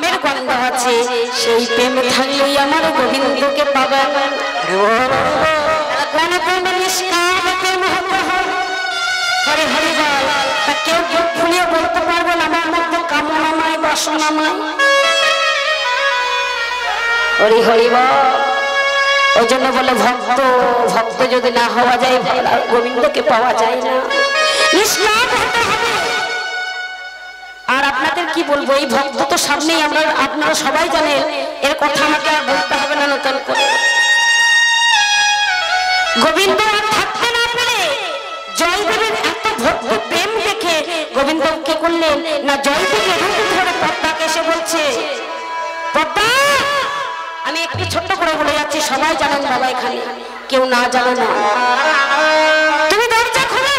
প্রেমের গন্ধ আছে, সেই প্রেম থাকলেই আমার গোবিন্দকে পাবেন। হরে হরে বল, তা কেউ কেউ খুলিয়ে বলতে পারবেন আমার মধ্যে কামনা নাই, বাসনা নাই? হরি হরি বল। ওই জন্য বলে ভক্ত ভক্ত যদি না হওয়া যায় গোবিন্দকে পাওয়া যায় না, নিষ্কাম হতে হবে। আর আপনাদের কি বলবো, এই ভক্ত তো সামনেই, আমরা আপনারা সবাই জানেন, এর কথা আমাকে আর বলতে হবে না নতুন করে। গোবিন্দ থাকতে না পেরে জয়দেবের এত ভক্ত প্রেম দেখে গোবিন্দ কি করলেন না, জয়দেবের রূপ ধরে পদ্মাকে এসে বলছে, পদ্মা, আমি একটু ছোট্ট করে বলে যাচ্ছি, সবাই জানেন বাবা, এখানে কেউ না জানে না, তুমি দরজা খোলো,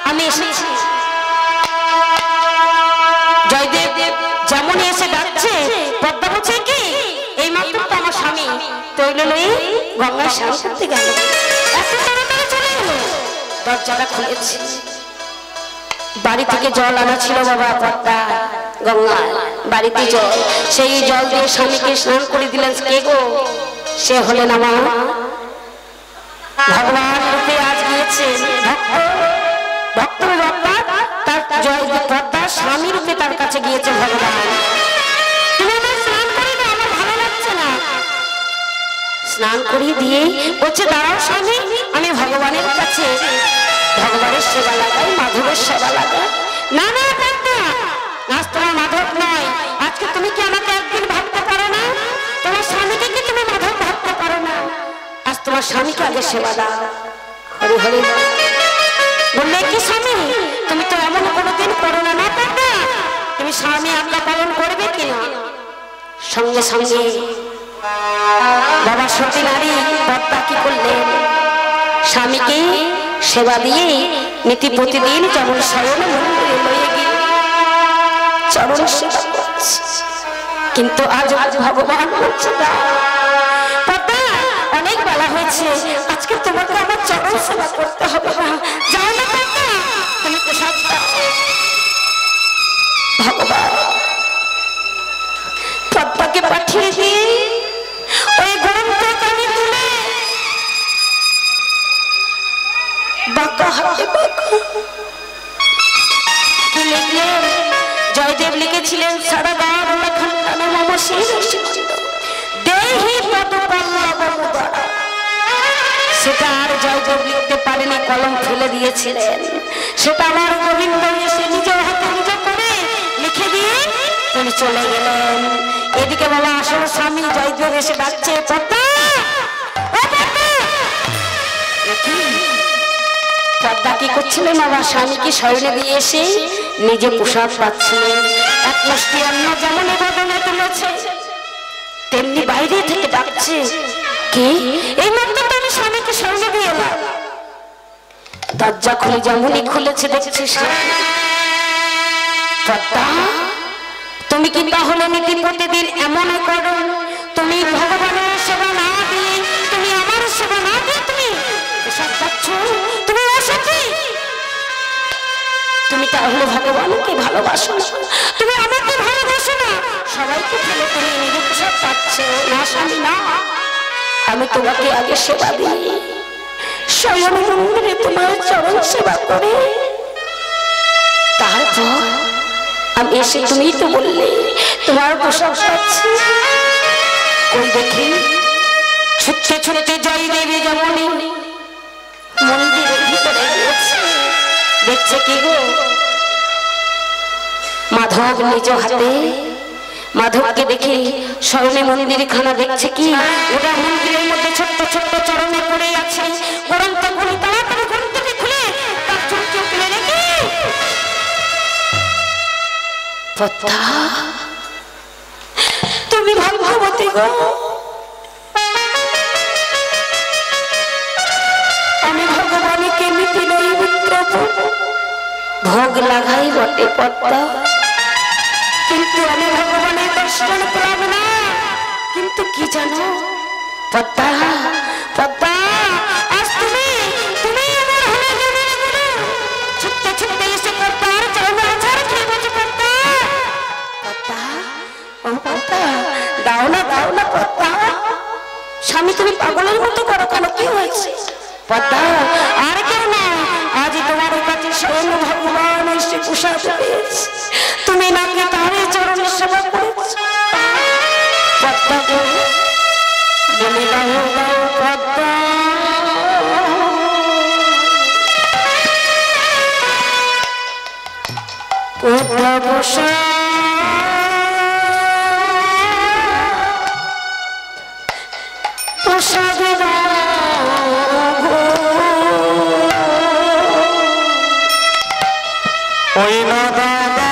আমি এসেছি। জয়দেব যেমন এসে ডাকছে, পদ্মা বলছে কি, এই মাত্র তো আমার স্বামী তৈলই গঙ্গায় স্নান করতে গেল, এত তাড়াতাড়ি চলে এলো। দরজাটা খুলেছে, বাড়ি থেকে জল আনা ছিল বাবা, পদ্মা গঙ্গা বাড়িতে জল, সেই জল দিয়ে স্বামীকে স্নান করে দিলেন। কে গো? সে হলেন আমার ভগবান রূপে আজ গিয়েছে ভক্ত ভক্ত তার জয় পদ্মা স্বামী রূপে তার কাছে গিয়েছে ভগবান। তুমি আমার স্নান করে দাও, আমার ভালো লাগছে না। স্নান করিয়ে দিয়ে বলছে, দাঁড়াও স্বামী, আমি ভগবানের কাছে ভগবানের সেবা লাগাই, মাধবের সেবা লাগাই। না না পদ্মা, আজ তোমার মাধব নয়, আজকে তুমি কি আমাকে একদিন ভাবতে পারো না? তোমার স্বামীকে কি তুমি মাধব ভাবতে পারো না? আজ তোমার স্বামীকে আগে সেবা দাও। হরি হরি বললে, কি স্বামী, তুমি তো এমন কোনোদিন করো না, না পদ্মা, তুমি স্বামী আজ্ঞা পালন করবে কিনা? সঙ্গে সঙ্গে বাবা সতী নারী পদ্মা কি করলেন, স্বামীকে সেবা দিয়ে নীতি প্রতিদিন যেমন শয়ন মন্দিরে লয়ে গিয়ে চরণ সেবা করছে। কিন্তু আজ ভগবান বলছে, পদ্মা, অনেক বেলা হয়েছে, আজকে তোমাকে আমার চরণ সেবা করতে হবে না, যাও না পদ্মা, তুমি প্রসাদ দাও। ভগবান পদ্মাকে পাঠিয়ে দিয়ে ওই গ্রন্থ কানে তুলে বাঁকা হাতে বাঁকা কি লিখলেন? জয়দেব লিখেছিলেন, সারা গান খান্ডানো মম দেহি পদপল্লব, সেটা আর জয়দেব লিখতে পারেনি, কলম ফেলে দিয়েছিলেন। সেটা আমার গোবিন্দ এসে নিজের হাতে নিজে করে লিখে দিয়ে তিনি চলে গেলেন। এদিকে বাবা আসল স্বামী জয়দেব এসে ডাকছে, পদ্মা, পদ্মা কি করছিলেন বাবা, স্বামীকে শয়নে দিয়ে এসে নিজে প্রসাদ পাচ্ছিলেন। এক মুষ্টি অন্ন যেমন বদলে তুলেছে, তেমনি বাইরে থেকে ডাকছে, কে? এই মাত্র তো আমি স্বামীকে শয়নে দিয়ে এলাম। দরজা খুলে যেমনই খুলেছে দেখছি, পদ্মা, তুমি কি তাহলে নীতি প্রতিদিন এমন করো, তুমি ভগবানের সেবা না দিয়ে, তুমি আমার সেবা না দিয়ে তুমি প্রসাদ পাচ্ছ, তুমি অসতী, তুমি তাহলে ভগবানকে ভালোবাসো না, তুমি আমাকে ভালোবাসো না, সবাইকে ফেলে তুমি নিজে প্রসাদ পাচ্ছ না। স্বামী না, আমি তোমাকে আগে সেবা দিই, স্বয়ং মন্দিরে তোমার চরণ সেবা করে, তারপর আমি এসে, তুমি তো বললে তোমার প্রসাদ পাচ্ছি। কই দেখি, ছুটতে ছুটতে জয়দেবী যেমনই মন্দিরের ভিতরে গিয়েছে, দেখছে কি গো, মাধব নিজ হাতে, মাধবকে দেখে স্বয়নে মন্দির খানা দেখছে কি, ওটা মন্দিরের মধ্যে ছোট্ট ছোট্ট চরণে পড়ে আছে। গ্রন্থ খুলে তাড়াতাড়ি গ্রন্থটি খুলে তার চোখে তুলে রেখে, পদ্মা, তুমি ভাগ্যবতী গো, আমি ভগবানকে নীতি নৈমিত্র ভোগ লাগাই বটে পদ্মা, কিন্তু আমি ভগবানের দর্শন পেলাম না। কিন্তু কি জানো পদ্মা, পদ্মা, আজ তুমি তুমি আমার হলে গেলে ছুটতে ছুটতে এসে পদ্মার চরণে আছাড় খেয়ে বসে, পদ্মা, পদ্মা, স্বামী তুমি পাগলের মতো করো কেন? কি হয়েছে? পদ্মা আর কেউ না, আজ তোমার কাছে স্বয়ং ভগবান এসে প্রসাদ পেয়েছে, তুমি নাকি তার চরণের সেবা করেছ। পদ্মা গো বলে দাও দাও পদ্মা, পদ্মা বসা প্রসাদ ওই না দাদা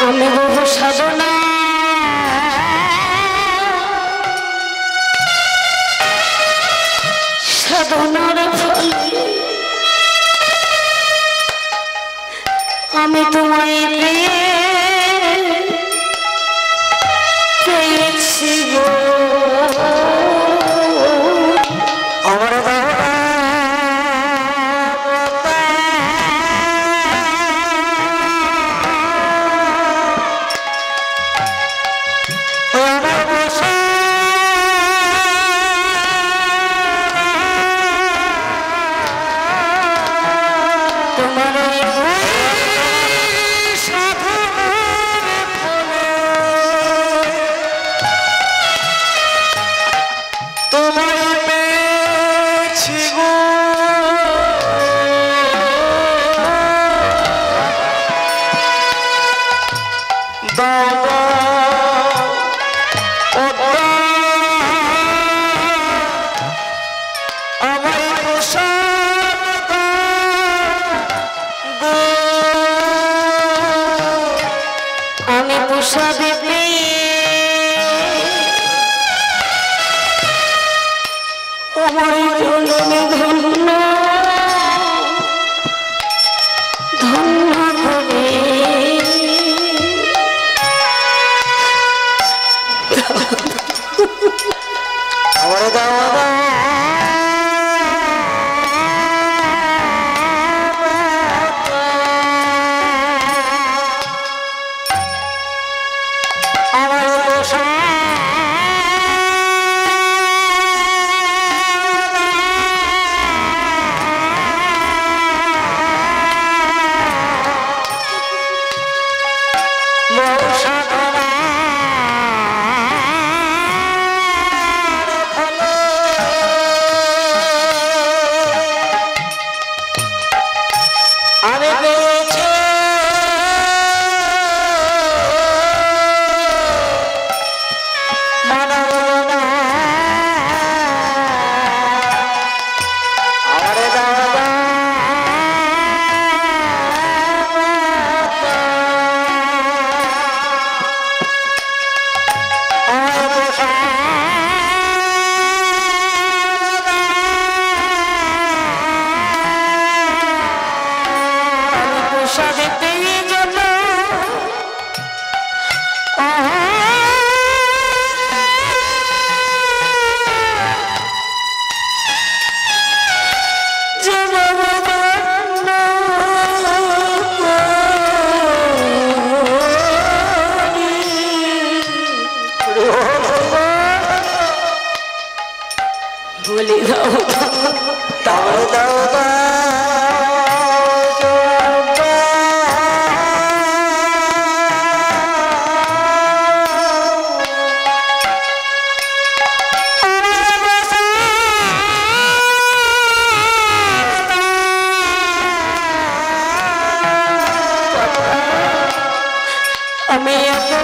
আমি বহু সাধনা সাধনার ফলে আমি তোমায় পেয়েছি গো।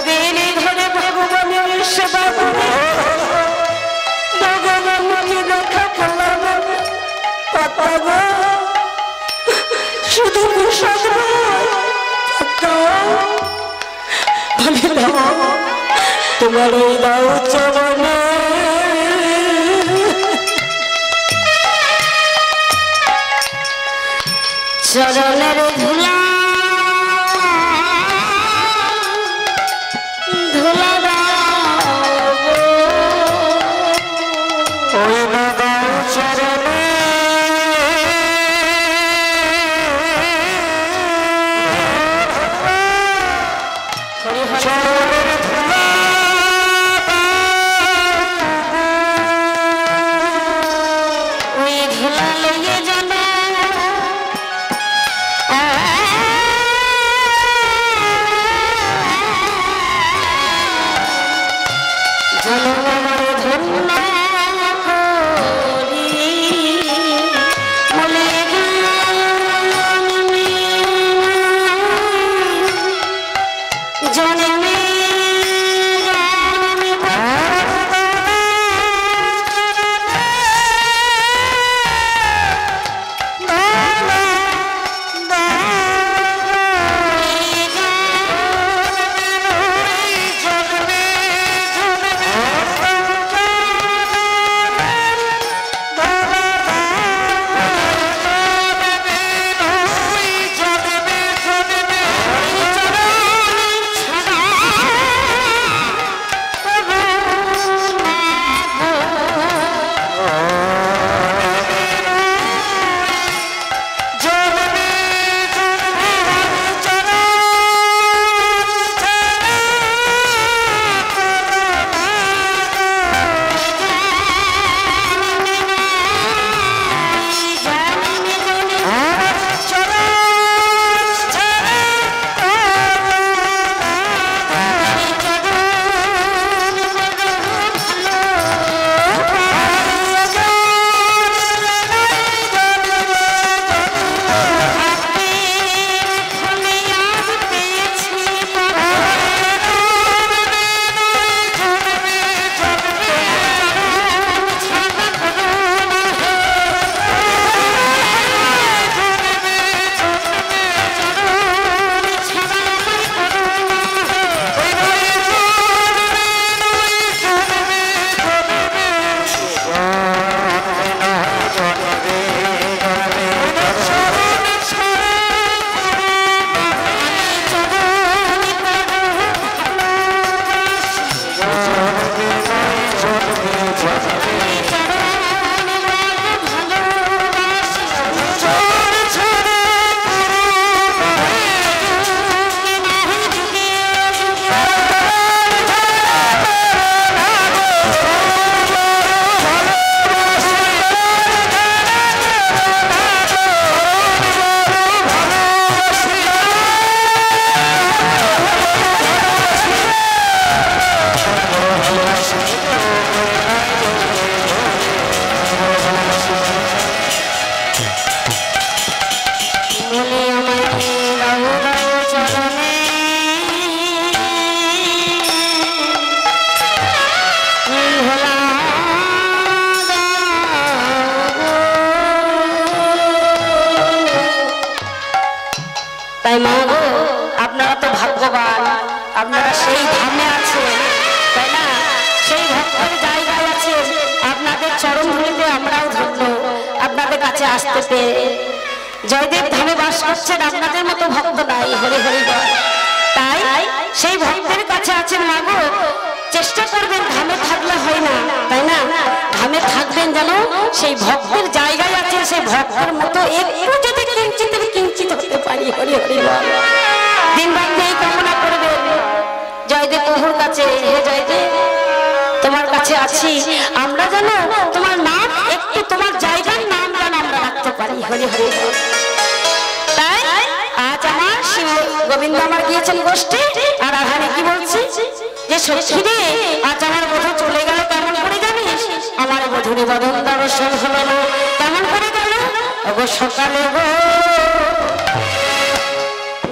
এতদিন ধরে ভগবানের সেবা করে ভগবানকে দেখা পেলাম কথা শুধু প্রসাদ তোমার এই দাও চরণে চরণের ধুলা ধুলা ওই দাও চরণে আপনারা সেই ধামে আছে তাই না, সেই ভক্তের জায়গায় আছে, আপনাদের চরণ ধুলিতে আমরাও ধন্য আপনাদের কাছে আসতে পেরে। জয়দেব ধামে বাস করছেন, আপনাদের মতো ভক্ত নাই, হরি হরি বল। তাই সেই ভক্তের কাছে আছেন মাগো, চেষ্টা করবেন ধামে থাকলে হয় না তাই না, ধামে থাকবেন যেন সেই ভক্তের জায়গায় আছে, সেই ভক্তের মতো একটু যদি কিঞ্চিত হতে পারি, হরি হরি বল। দিন রাত এই কামনা করবেন জয়দেব প্রভুর কাছে, হে জয়দেব তোমার কাছে আছি, আমরা যেন তোমার নাম একটু, তোমার জায়গার নাম যেন আমরা রাখতে পারি, হরি হরি বল। তাই আজ আমার শিব গোবিন্দ আমার গিয়েছেন গোষ্ঠী, আর আহারে কি বলছি যে সত্যি রে আজ আমার বধূ চলে গেল, কেমন করে জানিস, আমার বধূর বদন দর্শন হলো না, কেমন করে গেল গো সকালে গো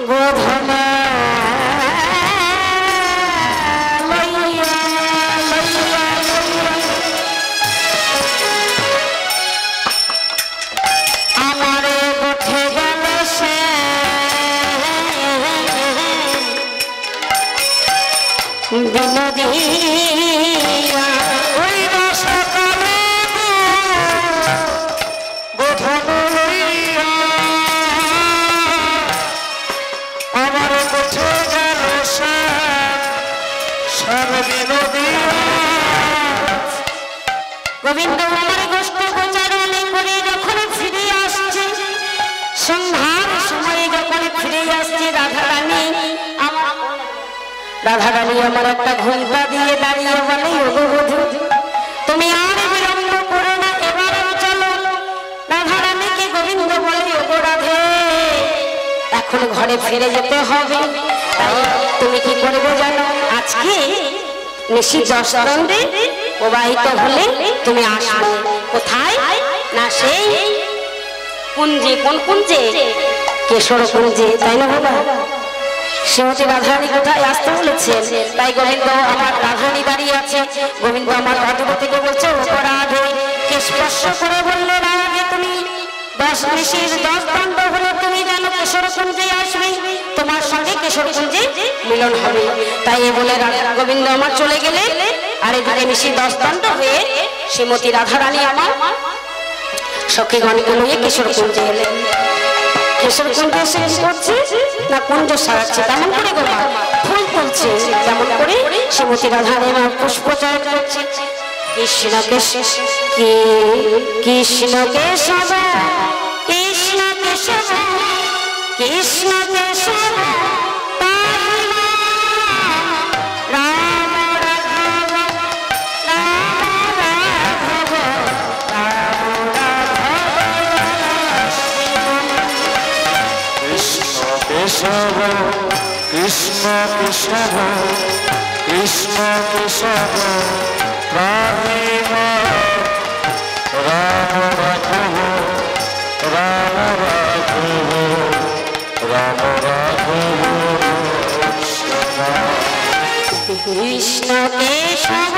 গোধনা আসিয়া ওই না সকালে গোধন লইয়া আমার কোঠে গেল সর্ববিনোদিয়া। গোবিন্দ আমার গোষ্ঠ গোচারণে করে যখন ফিরে আসছে, সন্ধ্যার সময়ে যখন ফিরে আসছে, রাধারানী আমার একটা ঘুমটা দিয়ে দাঁড়িয়ে বলে, ওগো বধূ তুমি আর বিলম্ব করো না, এবার চলো। রাধারানীকে গোবিন্দ বলে, ওগো রাধে এখন ঘরে ফিরে যেতে হবে, তাই তুমি কি করবে জানো? আজকে নিশি 10 দণ্ডে প্রবাহিত হলে তুমি আসবে। কোথায় না সেই কুঞ্জে। কোন কুঞ্জে? কেশর কুঞ্জে, তাই না বাবা? শ্রীমতী রাধারানী কোথায় আসতে বলেছেন, তাই গোবিন্দ আমার রাধারানী দাঁড়িয়ে আছে। গোবিন্দ আমার বাদুর থেকে বলছে, ও রাধে কে স্পর্শ করে বললে, রাধে তুমি 10 নিশির 10 দণ্ড হলে তুমি জানো কেশর কুঞ্জে আসবে, তোমার সঙ্গে কেশর কুঞ্জে মিলন হবে। তাই এ বলে গোবিন্দ আমার চলে গেলে, আর এদিকে নিশির 10 দণ্ড হয়ে শ্রীমতী রাধারানী আমার সখীগণকে নিয়ে কেশর কুঞ্জে এলেন। কেশর কুঞ্জে এসে কি করছে না, কুঞ্জ সারাচ্ছে। কেমন করে গো মা? ফুল তুলছে। যেমন করে শ্রীমতী রাধারানী আমার পুষ্পচয়ন করছে। কৃষ্ণ কেশব কৃষ্ণ কেশব কৃষ্ণ কেশব কৃষ্ণ কেশব কেশব কৃষ্ণ কেশব কৃষ্ণ কেশব রাধেব রাম রাঘব রাম রাঘব রাম রাঘব কৃষ্ণ কেশব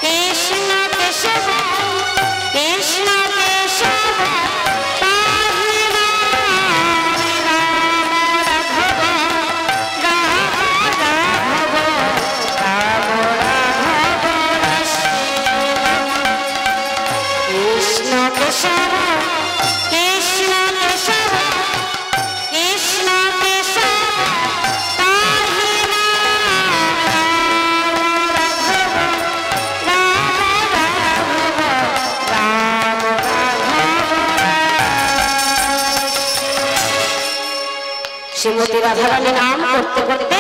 কৃষ্ণ কেশব কৃষ্ণ কেশব শ্রীমতী রাধারানী নাম করতে করতে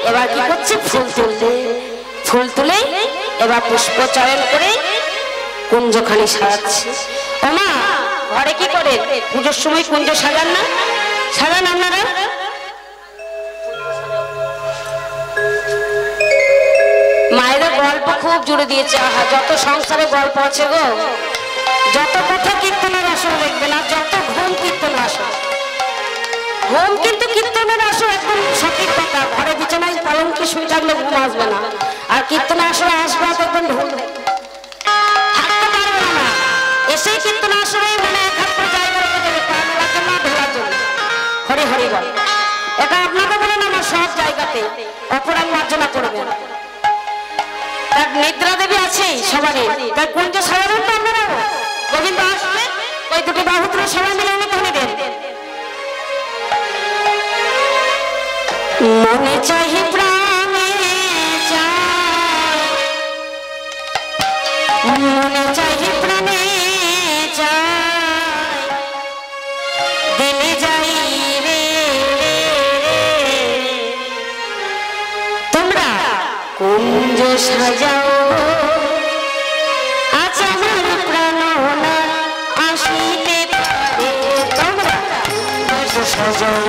এবার কি করছে, ফুল তুলতে। ফুল তুলে এবার পুষ্পচয়ন করে কুঞ্জখানি সাজাচ্ছে। ও মা, ঘরে কি করে পুজোর সময় কুঞ্জ সাজান না? সাজান আপনারা? মায়েরা গল্প খুব জুড়ে দিয়েছে। আহা, যত সংসারে গল্প আছে গো, যত কথা কীর্তনের আসর দেখবে না, যত ঘুম কীর্তনের আসর। ঘুম কিন্তু কীর্তনের আসর একদম সঠিক কথা। ঘরে বিছানায় পালঙ্কে শুয়ে থাকলে ঘুম আসবে না, আর কীর্তনের আসরে আসবে একদম ঢুল থাকতে পারবে না। এসেই কীর্তনের আসরে মানে একমাত্র জায়গা রেখে দেবে পাওয়ার জন্য, ঢোলার জন্য। হরি হরি বল। এটা আপনাকে বলেন আমার সব জায়গাতে অপরাধ মার্জনা করবেন। তার নিদ্রা দেবী আছে সবারই, তার কুঞ্জ সাধারণ তো আপনারা গোবিন্দ আসবে, ওই দুটি বাহু তুলে সবাই মিলে অনেক ধরে দেন। মনে চাহি প্রাণে চাই, মনে চাহি প্রাণে চাই, দিলে যাই রে তোমরা কুঞ্জ সাজাও, আজ আমার প্রাণ আসিতে পারে। তোমরা কুঞ্জ সাজাও,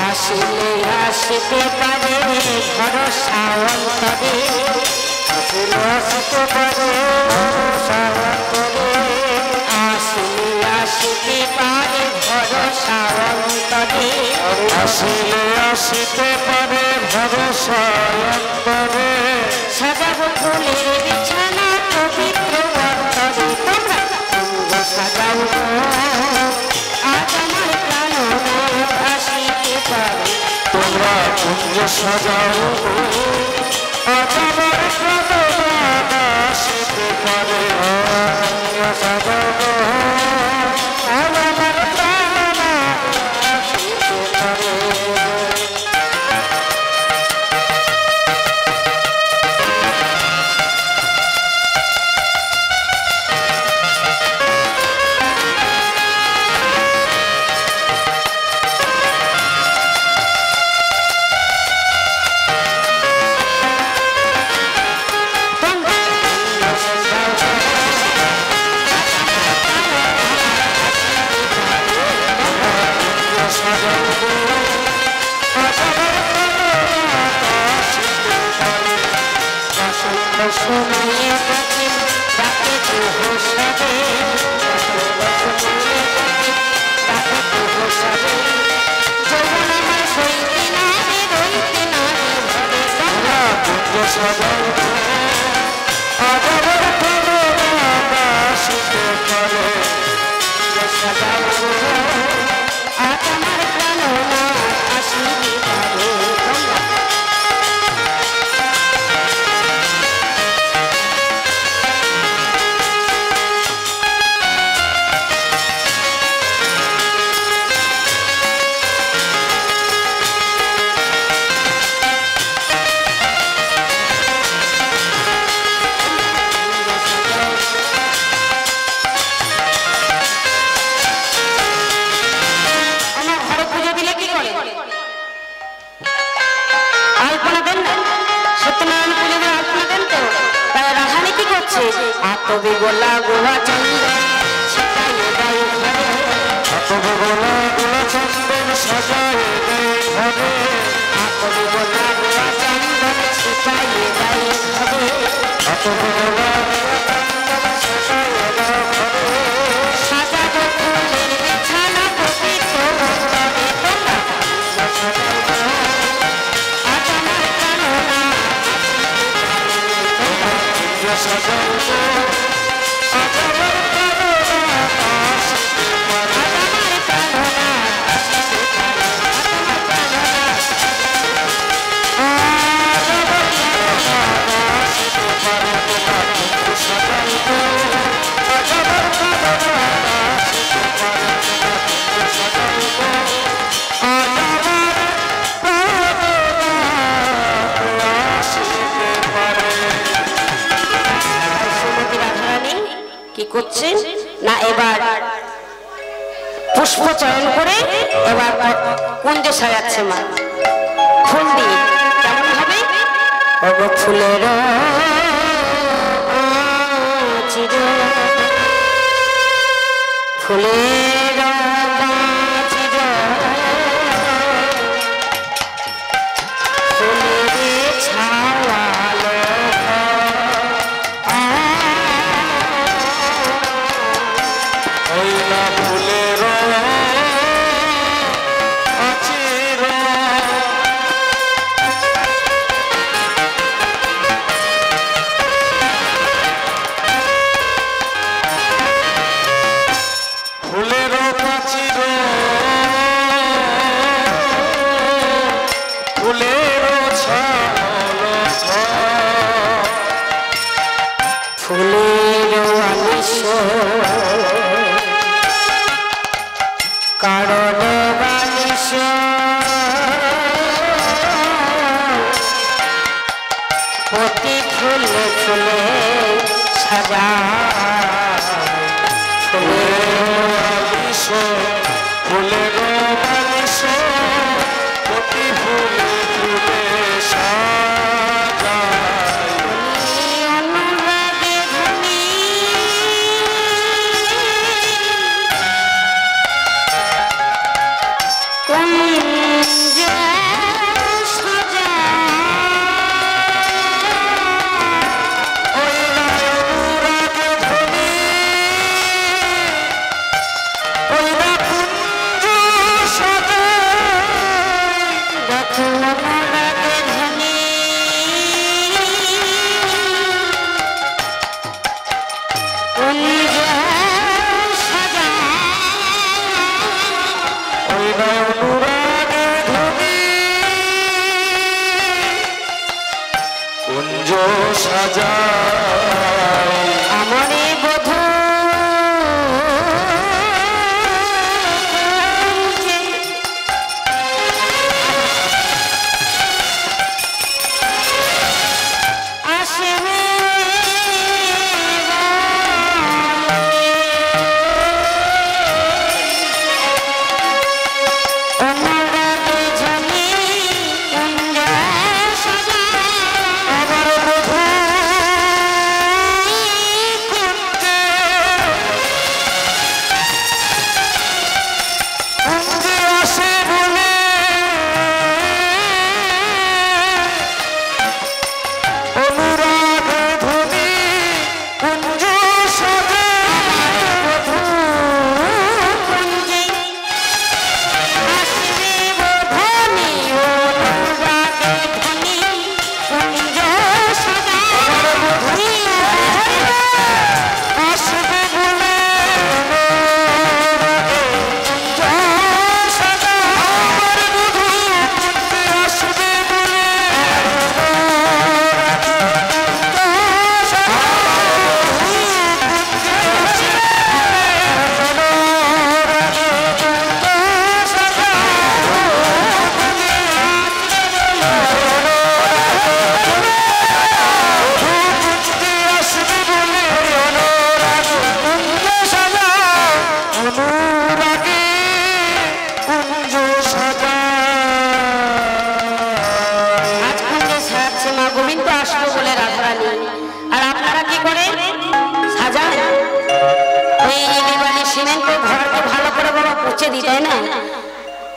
আসিলে আসিতে পারে ভরসা অন্তরে, আসিলে আসিতে পারে ভরসা অন্তরে, আসিলে আসিতে পারে ভরসা অন্তরে। হবে আসিলে আসিতে পারে ভরসা অন্তরে সাজাবো ফুলের বিছানা পবিত্র অন্তরে তোমরা কুঞ্জ সাজাও আজ আমার প্রাণনাথ আসিতে পারে তোমরা কুঞ্জ সাজাও আজ আমার প্রাণনাথ আসিতে পারে কুঞ্জ সাজাও আজ আমার প্রাণনাথ আসিতে পারে। শুনিয়ে দেখেন তাকে হোসাবে তাকে হোসাবে যৌবন আমার সইতে না রে রইতে না রে ভবে তোমরা কুঞ্জ সাজাও আজ আমার প্রাণনাথ আসিতে পারে সাজাও আজ আমার প্রাণনাথ আসিতে পারে তোমরা আমার ঘরে পুজো দিলে কি করে আলপনা দেন না সত্যনারায়ণ পুজো দিয়ে আলপনা দেন তো তাই রাধানি কি করছে আতবে গোলা গোলা চন্দন ছিটাইয়ে দেয় ঘরে তবে গোলা গোলা চন্দন সাজায় দেয় ঘরে আতবে গোলা গোলা চন্দন ছিটাইয়ে দেয় ঘরে তবে গোলা গোলা চন্দন সাজায় দেয় ঘরে সাজাবো ফুলের বিছানা পবিত্র অন্তরে তোমরা আজ আমার প্রাণনাথ কুঞ্জ সাজাও আজ আমার প্রাণনাথ আসিতে পারে আজ আমার প্রাণনাথ আসিতে পারে আজ আমার প্রাণনাথ আজ আমার প্রাণনাথ আসিতে পারে তোমরা কুঞ্জ সাজাও আজ আমার প্রাণনাথ আসিতে পারে তোমরা কুঞ্জ সাজাও আজ আমার প্রাণনাথ আসিতে পারে। শ্রীমতী রাধারানী কি করছেন না এবার পুষ্প চয়ন করে এবার কুঞ্জে সাজাচ্ছে মা ফুল দিয়ে কেমন হবে ওগো ফুলের চির ফুলের চির ফুলের ছাওয়ালো ওইলা ফুলের আচির ফুলের প্রাচীর ফুলের ছাল ফুলের আমিষ কারণ বালিশ প্রতি ফুলে ফুলে সাজা বালিশ ফুলের বালিশ প্রতি ফুলে ফুলে সাজায় অনুরাগে ধনী কুঞ্জ সাজা অনুরাগে ধনী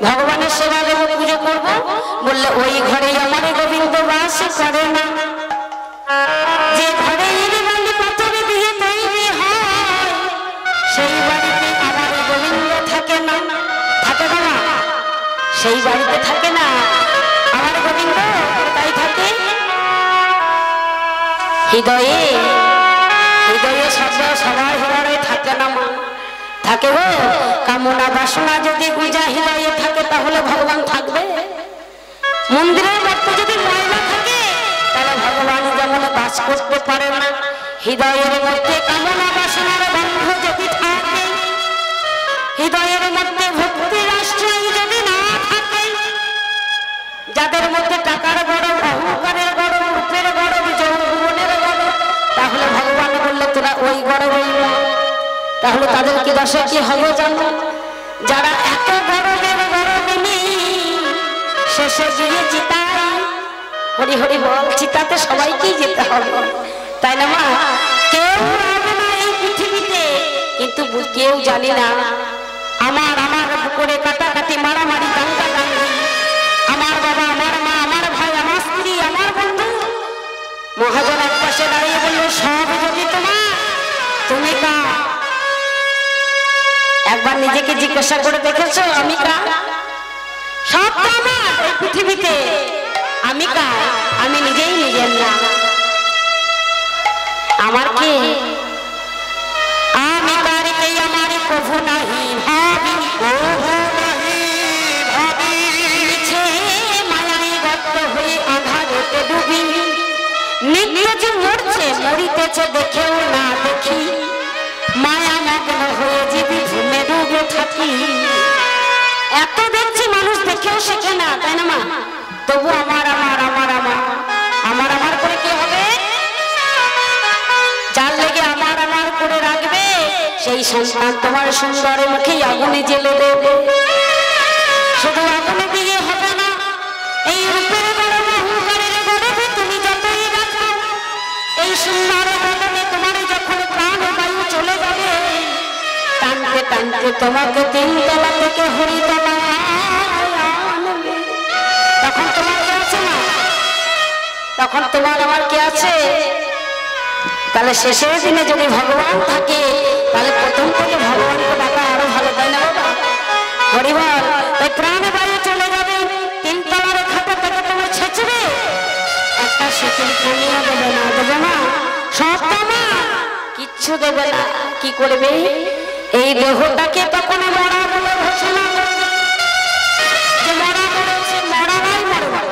ভগবানের সেবা দেবো, পুজো করবো, বললে ওই ঘরে আমার গোবিন্দ বাস করে না। যে ঘরে ইলিবালি পাথরে দিয়ে তৈরি হয় সেই বাড়িতে আমার গোবিন্দ থাকে না। থাকে না, সেই বাড়িতে থাকে না আমার গোবিন্দ। তাই থাকে হৃদয়ে, হৃদয়ে সবার হৃদয়ে থাকে না মা, থাকে গো। কামনা বাসনা যদি গুজা হৃদয়ে থাকে তাহলে ভগবান থাকবে? মন্দিরের মধ্যে যদি ময়লা থাকে তাহলে ভগবান যেমন বাস করতে পারে না। হৃদয়ের মধ্যে কামনা বাসনার বন্ধ যদি থাকে, হৃদয়ের মধ্যে ভক্তির আশ্রয় যদি না থাকে, যাদের মধ্যে টাকার গরম, অহংকারের গরম, রূপের গরম, যৌবনের গরম, তাহলে ভগবান বললে তোরা ওই গরমেই না। তাহলে তাদের কি দশা কি হবে জানো? যারা এত গরমের গরমে শেষে গিয়ে চিতায়, হরি হরি বল, চিতাতে সবাইকেই যেতে হবে, তাই না মা? কেউ হবে না এই পৃথিবীতে, কিন্তু কেউ জানি না আমার করে কাটাকাটি, মারামারি, দাঙ্গা দাঙ্গি, আমার বাবা, আমার মা, আমার ভাই, আমার স্ত্রী, আমার বন্ধু। মহাজন এক পাশে দাঁড়িয়ে বলল সব যদি তোমার, তুমি কা? একবার নিজেকে জিজ্ঞাসা করে দেখেছো আমি কা? সব তো আমার এই পৃথিবীতে, আমি কা? আমি নিজেই নিজের না। আমার কি আমি কারিতে আমার প্রভু নাহি ভাবি, প্রভু নাহি ভাবি, মিছে মায়ায় গর্ত হয়ে আঁধারেতে ডুবি, নিত্য যে মরছে মরিতেছে দেখেও না দেখি, মায়া মগ্ন হয়ে জীবী ঘুমে ডুবে থাকি। এত দেখছি মানুষ দেখেও শেখে না, তাই না মা? তবু আমার আমার আমার আমার আমার আমার করে কি হবে? যার লেগে আমার আমার করে রাখবে সেই সন্তান তোমার সুন্দর মুখে আগুনে জেলে দেবে। শুধু আগুনে দিয়ে হবে না, এই রূপের গরম, অহংকারের গরমে তুমি যতই রাখো, এই সুন্দর গরমে তোমার যখন প্রাণ বায়ু চলে যাবে, টানতে টানতে তোমাকে তিনতলা থেকে হরিতলা আনবে। তখন তোমার কে আছে না? তখন তোমার আমার কে আছে? তাহলে শেষের দিনে যদি ভগবান থাকে তাহলে প্রথম থেকে ভগবানকে ডাকা আরো ভালো, তাই না বাবা? হরিবল। ওই প্রাণ বায়ু চলে যাবে, তিনতলার খাতা থেকে তোমার ছেঁচবে, একটা শিখির কানিয়া দেবে না, দেবে না, সব তোমার, কিচ্ছু দেবে না। কি করবে? এই দেহটাকে তখন মরা বলে ঘোষণা করবে যে মরা বলেছে, মরারাই মরবে।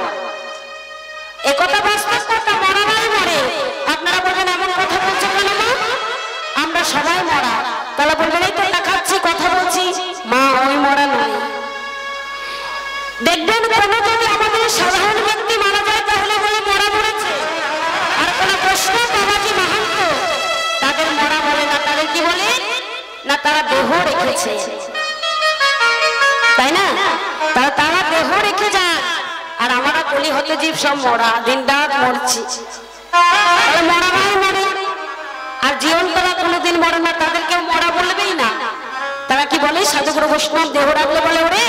একথা বাস্তব কথা, মরারাই মরে। আপনারা বলবেন এমন কথা বলছে কেন মা? আমরা সবাই মরা। তাহলে বলবেন এই তো দেখাচ্ছি, কথা বলছি, মা ওই মরা নয়। দেখবেন কোনো যদি আমাদের সাধারণ ব্যক্তি মারা যায় তাহলে বলে মরা মরেছে, আর কোন বৈষ্ণব বাবাজি মাহান্ত তাদের মরা বলে না, তাদের কি বলে না? তারা দেহ রেখেছে, তাই না? তারা দেহ রেখে যায়, আর আমরা কলি হতে জীব সব মরা, দিন রাত মরছি। মরা মরে, আর জীবন তারা কোনোদিন মরে না, তাদেরকে মরা বলবেই না। তারা কি বলে? সাধুগুরু বৈষ্ণব দেহ রাখলে বলে ওরে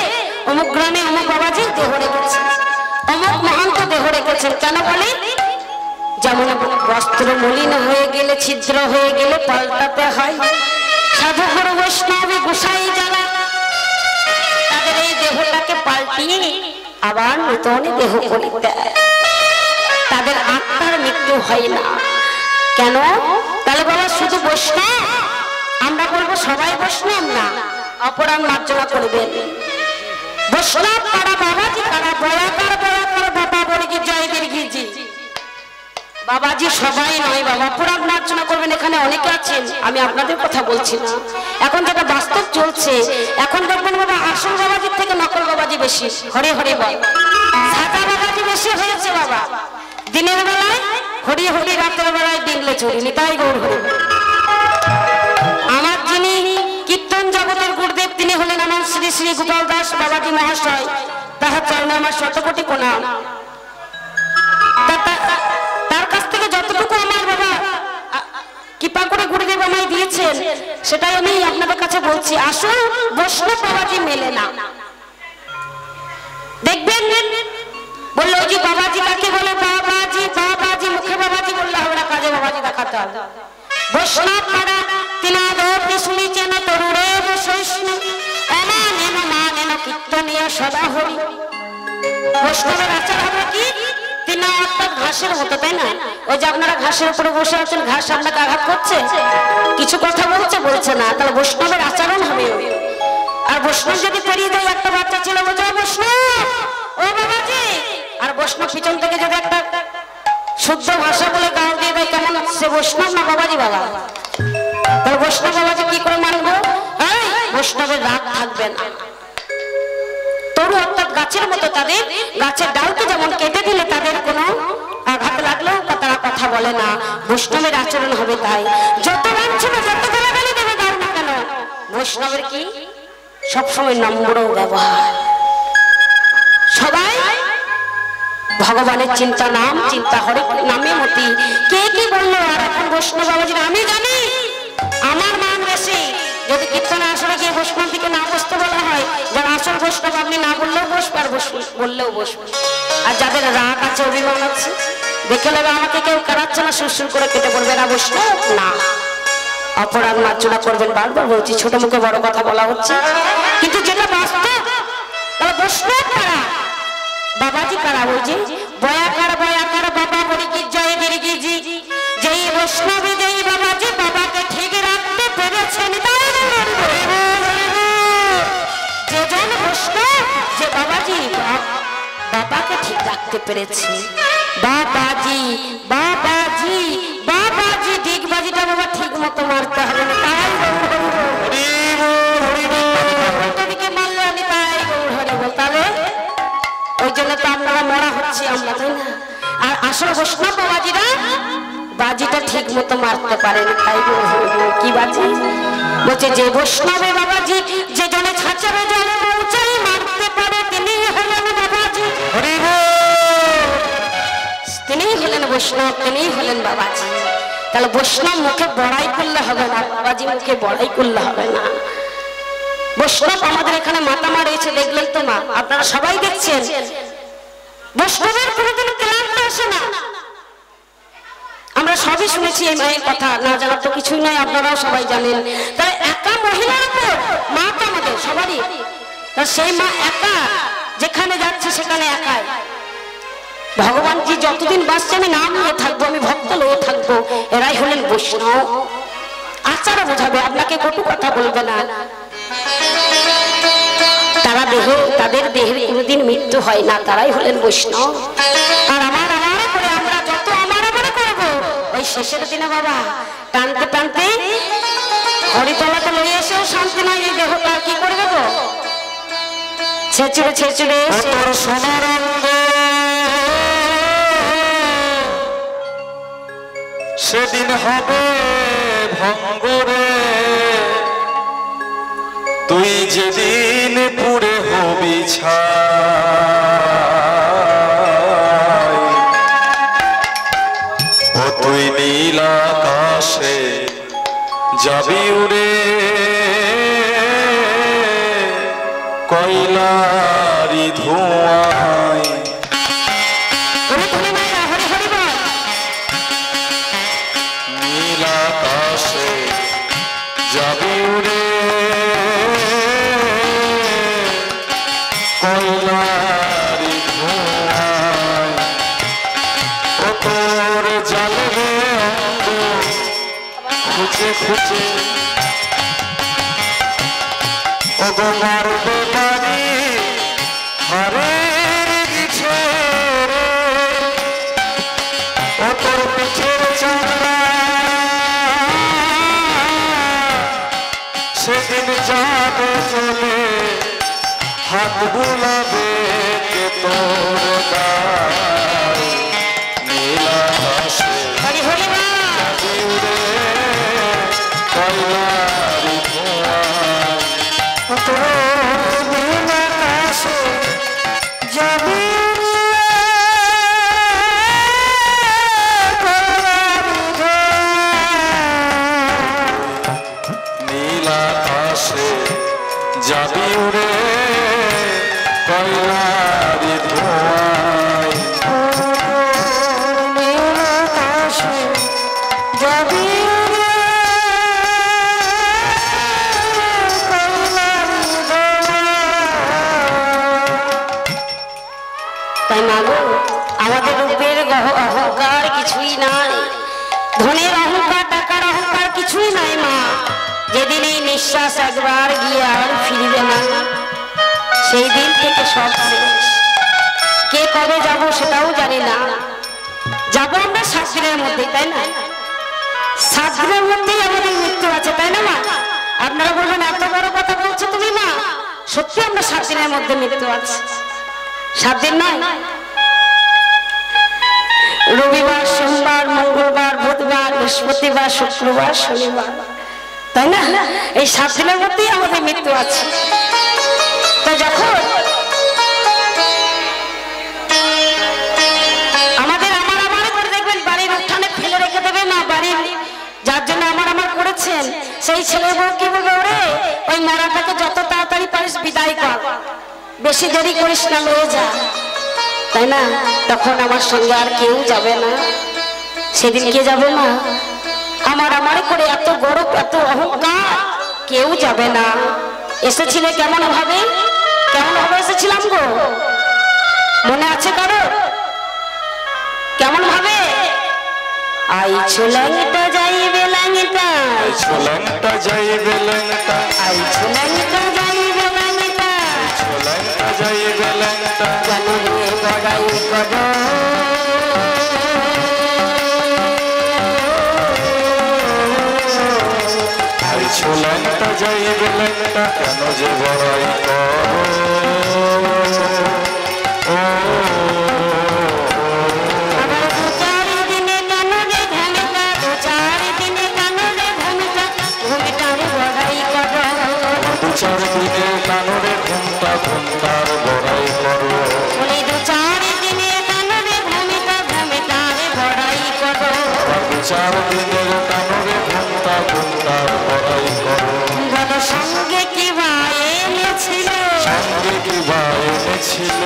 অমুক গ্রামে অমুক বাবাজি দেহ রেখেছে, অমুক মহান্ত দেহ রেখেছেন। কেন বলে? যেমন বস্ত্র মলিন হয়ে গেলে, ছিদ্র হয়ে গেলে পাল্টাতে হয়, সাধুগুরু বৈষ্ণব গোসাই যারা তাদের এই দেহটাকে পাল্টিয়ে আবার নতুন দেহ করে দেয়, তাদের আত্মার মৃত্যু হয় না। কেন? তাহলে বাবা শুধু বৈষ্ণব? আমরা বলবো সবাই বৈষ্ণব না, অপরাধ মার্জনা করবেন। বৈষ্ণব কারা বাবাজি, কারা বয়াকার বয়াকার বাবা বর্গী জয় দীর্ঘিজি বাবাজি সবাই নয় বাবা। অপরাধ মার্জনা করবেন, এখানে অনেকে আছেন, আমি আপনাদের কথা বলছি না। এখন যেটা বাস্তব চলছে, এখন দেখবেন বাবা আসল বাবাজির থেকে নকল বাবাজি বেশি। হরে হরে বল, সাদা বাবাজি বেশি হয়েছে বাবা। দিনের বেলায় হরি হরি, রাতের বেলায় ডিংলে চুরি, নিতাই গৌর হরি। আমার যিনি কীর্তন জগতের গুরুদেব তিনি হলেন আমার শ্রী শ্রী গোপাল দাস বাবাজি মহাশয়, তাহার চরণে আমার শতকোটি প্রণাম। তার কাছ থেকে যতটুকু আমার বাবা কৃপা করে গুরুদেব আমায় দিয়েছেন সেটাই আমি আপনাদের কাছে বলছি। আসল বৈষ্ণব বাবাজি মেলে না, দেখবেন বললো ওই যে বাবাজি কাকে বলে, বাবাজি বাবাজি, মুখে বাবাজি বললে হবে না, কাজে বাবাজি দেখাতে হবে। বৈষ্ণব পাড়া তিনাদপি শুনিছেন তরুণে বৈষ্ণব অমানেন মানেন কীর্তনীয় সদা হরি। বৈষ্ণবের আচার হবে কি? তিনা অর্থাৎ ঘাসের মতো, তাই না? ওই যে আপনারা ঘাসের উপরে বসে আছেন, ঘাস আপনাকে আঘাত করছে, কিছু কথা বলছে না, তাহলে বৈষ্ণবের আচরণ হবে। আর বৈষ্ণব যদি পেরিয়ে যায়, একটা বাচ্চা ছেলে বলছে বৈষ্ণব ও বাবাজি, আর বৈষ্ণব পিছন থেকে যদি একটা শুদ্ধ ভাষা বলে গাল দিয়ে দেয়, কেমন সে বৈষ্ণব না বাবাজি বাবা? তাহলে বৈষ্ণব বাবাজি কি করে মানবো? বৈষ্ণবের রাগ থাকবে না। তরু অর্থাৎ গাছের মতো, তাদের গাছের ডালকে যেমন কেটে দিলে তাদের কোনো আঘাত লাগলেও তারা কথা বলে না, বৈষ্ণবের আচরণ হবে তাই। যত রাগ ছিল, যত গালাগালি দেবে দাও না কেন, বৈষ্ণবের কি সবসময় নম্র ব্যবহার। সবাই ভগবানের চিন্তা, নাম চিন্তা, হরে নামে মতি। কে কি বললো? আর এখন বৈষ্ণব বাবাজির আমি জানি আমার মান বেশি। যদি কীর্তনে আসলে গিয়ে বৈষ্ণব দিকে না বসতে বলা হয়, যারা আসল বৈষ্ণব আপনি না বললেও বসবে, আর বললেও বসবে। আর যাদের রাগ আছে, অভিমান আছে, দেখে নেবে আমাকে কেউ কারাচ্ছে না, সুরসুর করে কেটে পড়বে না, বৈষ্ণব না। অপরাধ মার্জনা করবেন, বারবার বলছি, ছোট মুখে বড় কথা বলা হচ্ছে, কিন্তু যেটা বাস্তব, তাহলে বৈষ্ণব কারা, বাবাজি কারা? ওই যে বয়াকার বয়াকার বাবা বলি কি জয় দিরগি জি, যেই বৈষ্ণবী যেই বাবাজি বাবাকে ঠিক রাখতে পেরেছেন, যেজন বৈষ্ণব যে বাবাজি বাবাকে ঠিক রাখতে পেরেছে, বাবাজি বাবাজি বাবাজি ডিগবাজিটা বাবা ঠিক মতো মারতে হবে না, তাই মারলে আমি তাই গৌর হরে বল। তাহলে ওই জন্য তো আপনারা মরা হচ্ছে আমরা, তাই না? আর আসল বৈষ্ণব বাবাজিরা বাজিটা ঠিক মতো মারতে পারেন, তাই কি বাজি বলছে, যে বৈষ্ণবে বাবাজি যে জনে ছাঁচারে জলে পৌঁছাই মারতে পারে, তিনি হলেন বাবাজি, তিনি হলেন বৈষ্ণব, তিনি হলেন বাবাজি। তাহলে বৈষ্ণব মুখে বড়াই করলে হবে না, বাবাজি মুখে বড়াই করলে হবে না। বৈষ্ণব আমাদের এখানে মাথা মারিয়েছে, দেখলেন তো মা, আপনারা সবাই দেখছেন। বৈষ্ণবের কোনোদিন ক্লান্ত আসে না, আমরা সবই শুনেছি এই মায়ের কথা, না জানার তো কিছুই নয়, আপনারাও সবাই জানেন। তাই একা মহিলার উপর মা তো আমাদের সবারই, সেই মা একা যেখানে যাচ্ছে সেখানে একাই। ভগবান জি যতদিন বাঁচছে আমি নাম নিয়ে থাকবো, আমি ভক্ত লয়ে থাকবো, এরাই হলেন বৈষ্ণব। আচার বোঝাবে, আপনাকে কটু কথা বলবে না। তারা দেহে, তাদের দেহের কোনোদিন মৃত্যু হয় না, তারাই হলেন বৈষ্ণব। আর আমার করে আমরা যত আমার করবো, ওই শেষের দিনে বাবা টানতে টানতে হরিতলাতে লই এসেও শান্তি নাই, এই দেহটা কি করে দেবো, ছেঁচড়ে ছেঁচড়ে সেদিন হবে ভঙ্গরে, তুই যেদিন পুরে হবি ছাই, ও তুই নীল আকাশে যাবি উড়ে, কয়লারি ধোঁয়ায়। নীল আকাশে যাবি উড়ে, কয়লারি ধোঁয়ায়, ও তোর জ্বালবে খুঁজে খুঁজে, ও গো মারবে বাড়ি হারে গেছে, ও তোর পিঠের চামড়া সেদিন যাবে চলে, হাত বুলাবে কে তোর গায়, নীল আকাশে যাবি উড়ে, কয়লারি ধোঁয়ায়, তোর নীল আকাশে যাবি যাবি উড়ে, কয়লা কিছুই নাই, ধনের অহংকার টাকার অহংকার কিছুই নাই মা। যেদিন এই নিঃশ্বাস একবার গিয়ে আর ফিরবে না, সেই দিন থেকে সব শেষ। কে কবে যাব সেটাও জানি না। যাবো আমরা 7 দিনের মধ্যে, তাই না? 7 দিনের মধ্যেই আমাদের মৃত্যু আছে, তাই না মা? আপনারা বলবেন এত বড় কথা বলছো তুমি মা। সত্যি আমরা 7 দিনের মধ্যে মৃত্যু আছে। 7 দিন নয়, রবিবার, সোমবার, মঙ্গলবার, বুধবার, বৃহস্পতিবার, শুক্রবার, শনিবার, তাই না? এই 7 দিনের মধ্যেই আমাদের মৃত্যু আছে। তো যখন আমাদের আমার করে দেখবেন বাড়ির উঠানে ফেলে রেখে দেবে না, বাড়ির যার জন্য আমার করেছেন সেই ছেলে বউ কি বলবে, ওরে ওই মরাটাকে যত তাড়াতাড়ি পারিস বিদায় কর, বেশি দেরি করিস না, লয়ে যা, তাই না? তখন আমার সঙ্গে আর কেউ যাবে না। সেদিন কে যাবে না? আমার করে এত গরব এত অহংকার কেউ যাবে না। এসেছিলে কেমন ভাবে এসেছিলাম গো, মনে আছে কারো? কেমন ভাবে? আইছো ল্যাংটা যাইবে ল্যাংটা, আইছো ল্যাংটা যাইবে ল্যাংটা, আইছো ল্যাংটা যাইবে ল্যাংটা, আইছো ল্যাংটা যাইবে ল্যাংটা, কেন রে বড়াই করো, আইছো ল্যাংটা যাইবে ল্যাংটা, কেন যে বড়াই করো। আবার 2-4 দিনে কেন রে ঘুমটা, 2-4 দিনে কেন রে ঘুমটা, ঘুমটার বড়াই করো, 2-4 দিনে কানরে ঘুমটা, ঘুমটার বড়াই করো। বলি 2-4 দিনে কেন রে ঘুমটা, ঘুমটার বড়াই করো, 2-4 দিনের কানরে ঘুমটা, ঘুমটার বড়াই করো। বলো সঙ্গে কি ভাই এনেছিল, সঙ্গে কি বা এনেছিল,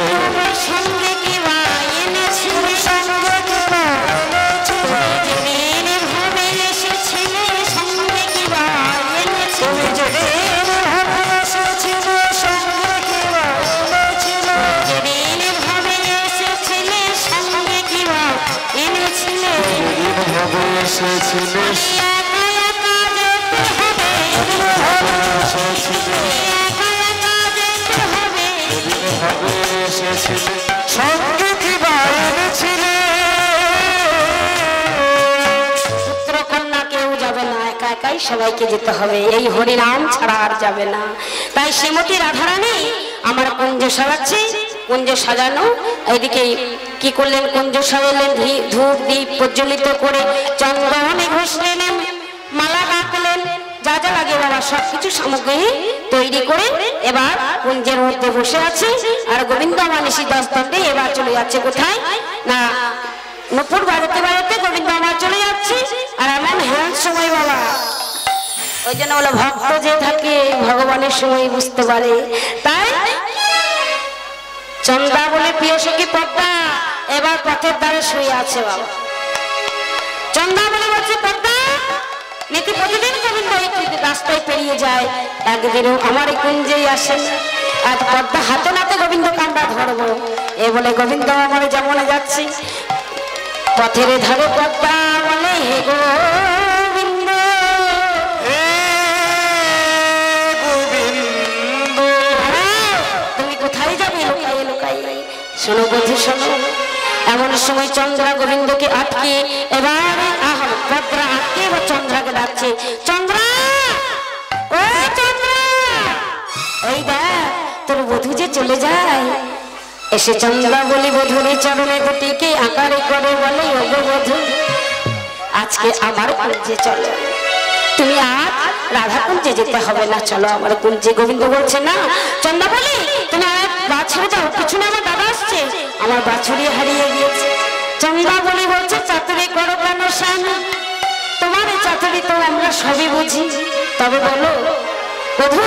সঙ্গে কি ভাই এনেছিল, সঙ্গে কি ভাই এনেছিল, যেদিন ভাবে এসেছিলে সঙ্গে কি ভাই এনেছিল, যেদিন ভাবে এসেছিলে সঙ্গে কি ভাই এনেছিল, যেদিন ভাবে এসেছিলে সঙ্গে কি ভাই এনেছিল, যেদিন হবে এসেছিল, একা একা যেতে হবে, এসেছিল, একা একা যেতে হবে, যেদিন হবে এসেছিল, সঙ্গে কি বা এনেছিল। পুত্র কন্যা কেউ যাবে না, একা একাই সবাইকে যেতে হবে, এই হরিনাম ছাড়া আর যাবে না। তাই শ্রীমতী রাধারানী আমার কুঞ্জ সাজাচ্ছে, কুঞ্জ সাজানো, এইদিকে কি করলেন, কুঞ্জ সাজালেন, ধূপ দীপ প্রজ্বলিত করে চন্দনে ঘষলেন, মালা গাঁথলেন, যা যা লাগে বাবা সবকিছু সামগ্রী তৈরি করে এবার কুঞ্জের মধ্যে বসে আছে। আর গোবিন্দ আমার নিশি দস্তকে এবার চলে যাচ্ছে কোথায় না, নপুর বাড়িতে বাড়িতে গোবিন্দ আমার চলে যাচ্ছে। আর এমন হেন সময় বাবা, ওই জন্য বলে ভক্ত যে থাকে ভগবানের সময় বুঝতে পারে। তাই চন্দা বলে প্রিয় সখী পদ্মা এবার পথের ধারে শুয়ে আছে বাবা। চন্দা বলে বলছে পদ্মা, নীতি প্রতিদিন গোবিন্দ এই রাস্তায় পেরিয়ে যায়, একদিনও আমার এই কুঞ্জেই আসেন। আজ পদ্মা হাতে নাতে গোবিন্দকে আমরা ধরবো, এ বলে গোবিন্দ আমার যেমন যাচ্ছি পথের ধারে পদ্মা বলে হে গোবিন্দ, তুমি কোথায় যাবে লুকাই লুকাই, শোনো বন্ধু শোনো। এমন সময় চন্দ্রা গোবিন্দকে আটকে এবার পদ্মা আটকে এবার চন্দ্রাকে ডাকছে, চন্দ্রা ও চন্দ্রা, ওই দেখ তোর বধূ যে চলে যায়। এসে চন্দ্রা বলি বধূরে চরণে দুটিকে আকারে করে বলে ওগো বধূ আজকে আমার কুঞ্জে চলো, তুমি আর রাধা কুঞ্জে যেতে হবে না, চলো আমার কুঞ্জে। গোবিন্দ বলছে না। চন্দ্রা বলি তুমি আর বাছুরে যাও, পিছনে আমার দাদা আসছে, আমার বাছুরি হারিয়ে গিয়েছে। চন্দ্রা বলি বলছে চাতুরি করো কেন শান, তোমার এই চাতুরি তো আমরা সবই বুঝি, তবে বলো বধূ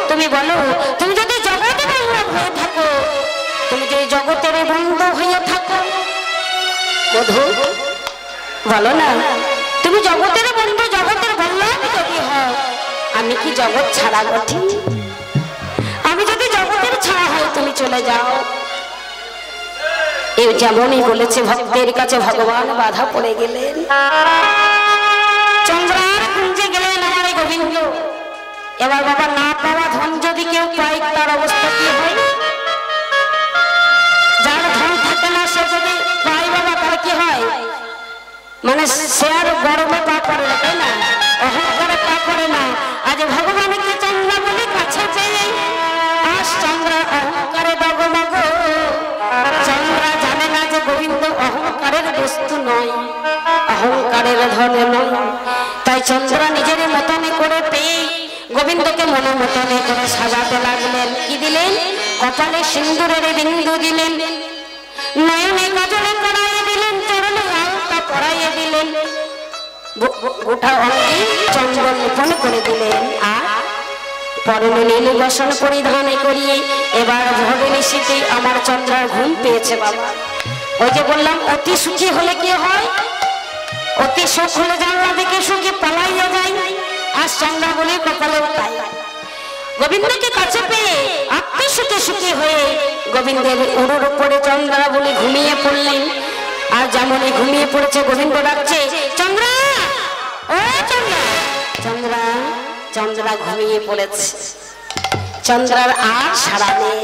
তুমি বলো, তুমি যদি জগতে বাংলা হয়ে থাকো, তুমি যদি জগতের বন্ধু হয়ে থাকো, বধূ বলো না, তুমি জগতের বন্ধু জগতের বল্লভ যদি হও, আমি কি জগৎ ছাড়া গঠি? আমি যদি জগতের ছাড়া হয় তুমি চলে যাও। এই যেমনই বলেছে ভক্তের কাছে ভগবান বাধা পড়ে গেলেন। চন্দ্রার কুঞ্জে গেলেন আমার এই গোবিন্দ। এবার বাবা না পাওয়া ধন যদি কেউ পায় তার অবস্থা কি হয়? যার ধন থাকে না সে যদি পায় বাবা তার কি হয়? মানে সে আর গর্বে পা করে না, তাই না? অহংকারে পা করে না। আজ ভগবানকে চন্দ্রা বলে কাছে পেয়ে আজ চন্দ্রা অহংকারে ডগমগ। চন্দ্রা জানে না যে গোবিন্দ অহংকারের বস্তু নয়, অহংকারের ধনে নয়। তাই চন্দ্রা নিজের মতনে করে পেয়ে গোবিন্দকে মনে মতনে করে সাজাতে লাগলেন। কি দিলেন? কপালে সিন্দুরের বিন্দু দিলেন, নয়নে কাজলে পরাইয়ে দিলেন, চরণে আলতা পরাইয়ে দিলেন, গোটা অঙ্গে চন্দন লেপন করে দিলেন। আর পরনে নীল বসন পরিধান করিয়ে এবার ভোরে নিশীতে আমার চন্দ্রার ঘুম পেয়েছে বাবা। ওই যে বললাম অতি সুখী হলে কি হয়? অতি সুখ হলে জানলা দেখে সুখী পালাইয়া যায়। আর চন্দ্রা বলে কপালেও তাই। গোবিন্দকে কাছে পেয়ে আত্মী সুখে সুখী হয়ে গোবিন্দের উড়োর উপরে চন্দ্রা বলে ঘুমিয়ে পড়লেন। আর যেমনই ঘুমিয়ে পড়েছে গোবিন্দ ডাকছে, চন্দ্রা, ও চন্দ্রা। চন্দ্রা চন্দ্রা ঘুমিয়ে পড়েছে। চন্দ্রার আর সাড়া নেই।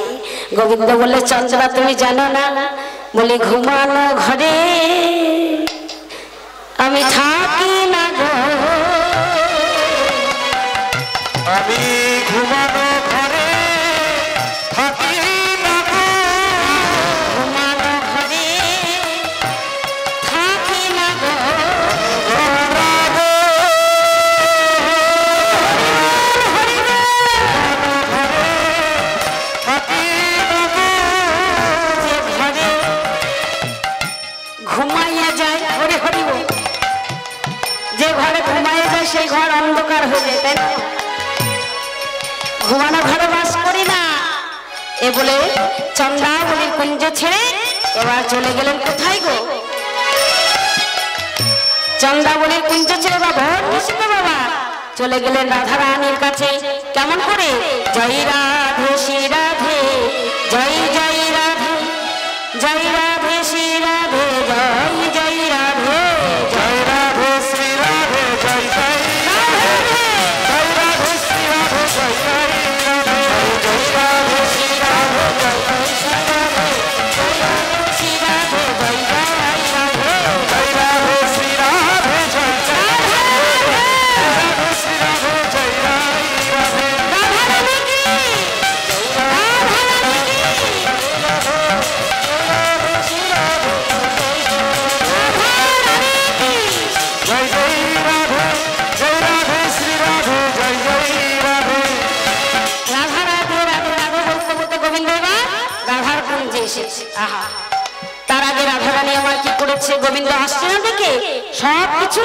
গোবিন্দ বলে, চন্দ্রা তুমি জানো না? বলে, ঘুমানো ঘরে আমি থাকি না গো। আমি ঘুমানো ঘরে থাকি না গো। ঘুমানো ঘরে থাকি না গো। যে ঘরে ঘুমাইয়া যায়, হরি হরি বল। যে ঘরে ঘুমাইয়া যায় সেই ঘর অন্ধকার হয়ে যায়, তাই না? ঘুমানো ঘরে বাস করি না। এ বলে চন্দ্রাবলীর কুঞ্জ ছেড়ে এবার চলে গেলেন কোথায় গো? চন্দ্রাবলীর কুঞ্জ ছেড়ে বাবা বাবা চলে গেলেন রাধা রানীর কাছে। কেমন করে? জয় রাধে শ্রী রাধে, জয় জয় রাধে, জয় রাধে শ্রী রাধে, জয় জয় রাধে, জয় রাধে শ্রী রাধে, জয় জয় রাধে, জয় রাধে শ্রী রাধে, জয় জয় রাধে, জয় রাধে শ্রী রাধে, জয় জয় শ্রী রাধে, শ্রী রাধে, জয় জয় রাধে, জয় রাধে শ্রী রাধে, জয় জয় রাধে, শ্রী রাধে, জয় জয় রাধে। রাধা রানী কি? রাধা রানী কি? জয় জয় রাধে, জয় রাধে শ্রী রাধে, জয় জয় রাধে। রাধা রাধে রাধে রাধে বলতে বলতে গোবিন্দ এবার রাধার কুঞ্জে এসেছে। আহা, তার আগে রাধা রানী আমার কি করেছে? গোবিন্দ আসছে না দেখে সব কিছু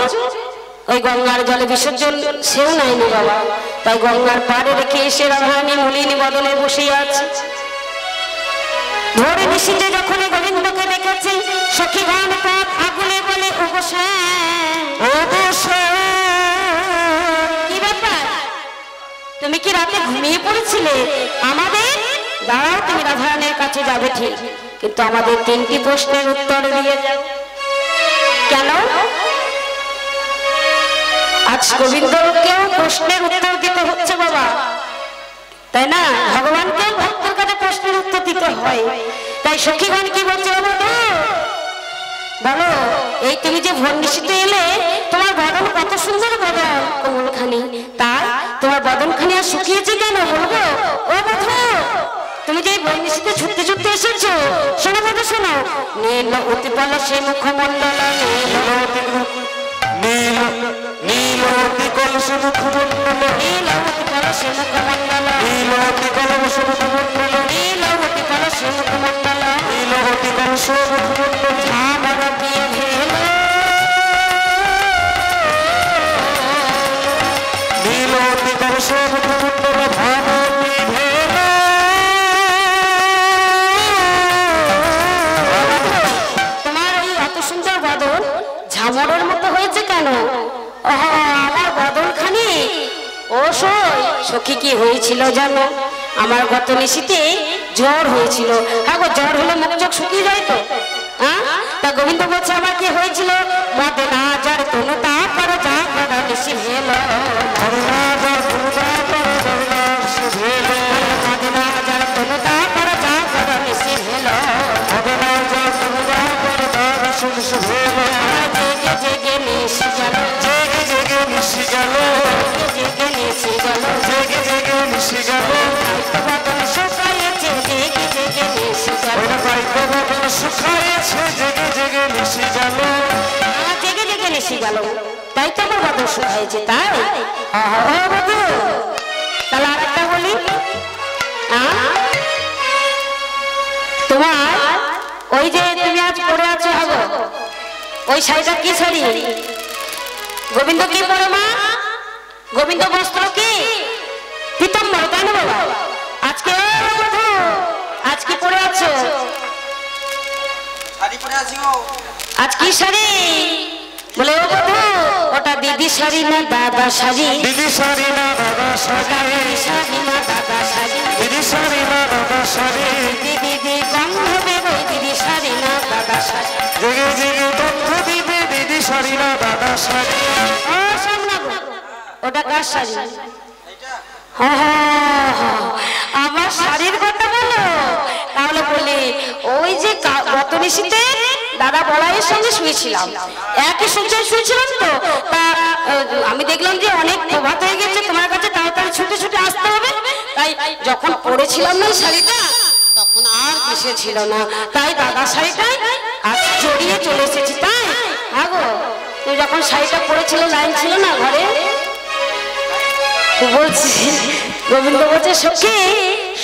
ওই গঙ্গার জলে বিসর্জন সেও নাইনি বাবা। তাই গঙ্গার পাড়ে রেখে এসে রাধা রানী মলিনী বদনে বসে আছে। ভোরে নিশীতে যখন গোবিন্দকে দেখেছে সখীগণ পথ আগুনে বলে, ওগো শ্যাম, ওগো শ্যাম, কি ব্যাপার? তুমি কি রাতে ঘুমিয়ে পড়েছিলে? আমাদের দাঁড়াও, তুমি রাধারানীর কাছে যাবে ঠিক, কিন্তু আমাদের 3টি প্রশ্নের উত্তর দিয়ে যাও। কেন? আজ গোবিন্দকেও প্রশ্নের উত্তর দিতে হচ্ছে বাবা, তাই না? ভগবানকে ভক্তের কাছে প্রশ্নের উত্তর দিতে হয়। তাই সখীগণ কি বলছে বাবা? বলো, এই তুমি যে ভোর নিশীতে এলে, তোমার বদন কত সুন্দর বদন, কোমলখানি, তাই তোমার বদনখানি আর শুকিয়েছে কেন বলবো? ও বধূ, তুমি যে ভোর নিশীতে ছুটতে ছুটতে এসেছো, শোনো বধূ শোনো। নীল উৎপল সে মুখমণ্ডল, নীল নীল অতি কলস মুখমণ্ডল, নীল উৎপল সে মুখমণ্ডল, নীল অতি কলস মুখমণ্ডল, নীল উৎপল সে মুখমণ্ডল, নীল অতি কলস মুখমণ্ডল, আমার প্রিয় ভেল, নীল অতি কলস মুখমণ্ডল, ভাবতি ভেল। তোমার এই এত সুন্দর বদন ঝামরের মতো হয়েছে কেন? আমার বদনখানি ও সখী কি হয়েছিল জানো? আমার গত নিশীতে জ্বর হয়েছিল। হ্যাঁ গো, জ্বর হলে মুখ চোখ শুকিয়ে যায় তো, তা গোবিন্দ বলছে আবার কি হয়েছিল? মদে না যার তনু তা পর যা করা বেশি হেলো, মদে না যার তনু তা পর যা করা বেশি হেলো, জেগে জেগে মিশি গেল, জেগে জেগে মিশি গেল, জেগে মিশি গেল, জেগে জেগে মিশি গেল, বদন শুকায়েছে জেগে জেগে মিশি গেল, বদন শুকায়েছে জেগে জেগে মিশি গেল, জেগে জেগে মিশি গেল, তাই তো আমার বদন শুকায়েছে। তাই তাহলে আরেকটা বলি, তোমার ওই যে তুমি আজ পরে আছো হাগো, ওই শাড়িটা কি শাড়ি? গোবিন্দ কি পরে মা? গোবিন্দ বস্ত্র কি? পীতাম্বর, তাই না বাবা? আজকে আজ কি পরে আছো? আজ কি শাড়ি? বলে ও বধু ওটা দিদি শাড়ি না দাদা শাড়ি? দিদি শাড়ি না দাদা শাড়ি, দিদি শাড়ি না দাদা শাড়ি, দিদি শাড়ি না দাদা শাড়ি, দিদি গন্ধ দেবে দিদি শাড়ি না দাদা শাড়ি, জেগে জেগে গন্ধ দিবে দিদি শাড়ি না দাদা শাড়ি। ও সামনা ওটা কার শাড়ি? আমার শাড়ির কথা বলো? তাহলে বলি ওই যে গত নিশীতে দাদা বলাইয়ের সঙ্গে শুয়েছিলাম, একই সূর্যে শুয়েছিলাম, তো তা আমি দেখলাম যে অনেক প্রভাত হয়ে গেছে, তোমার কাছে তাড়াতাড়ি ছুটে ছুটে আসতে হবে, তাই যখন পরেছিলাম না শাড়িটা তখন আর কিসে ছিল না, তাই দাদা শাড়িটাই আজ জড়িয়ে চলে এসেছি। তাই আগো তুই যখন শাড়িটা পরেছিল লাইন ছিল না ঘরে, বলছি গোবিন্দ বলছে সখী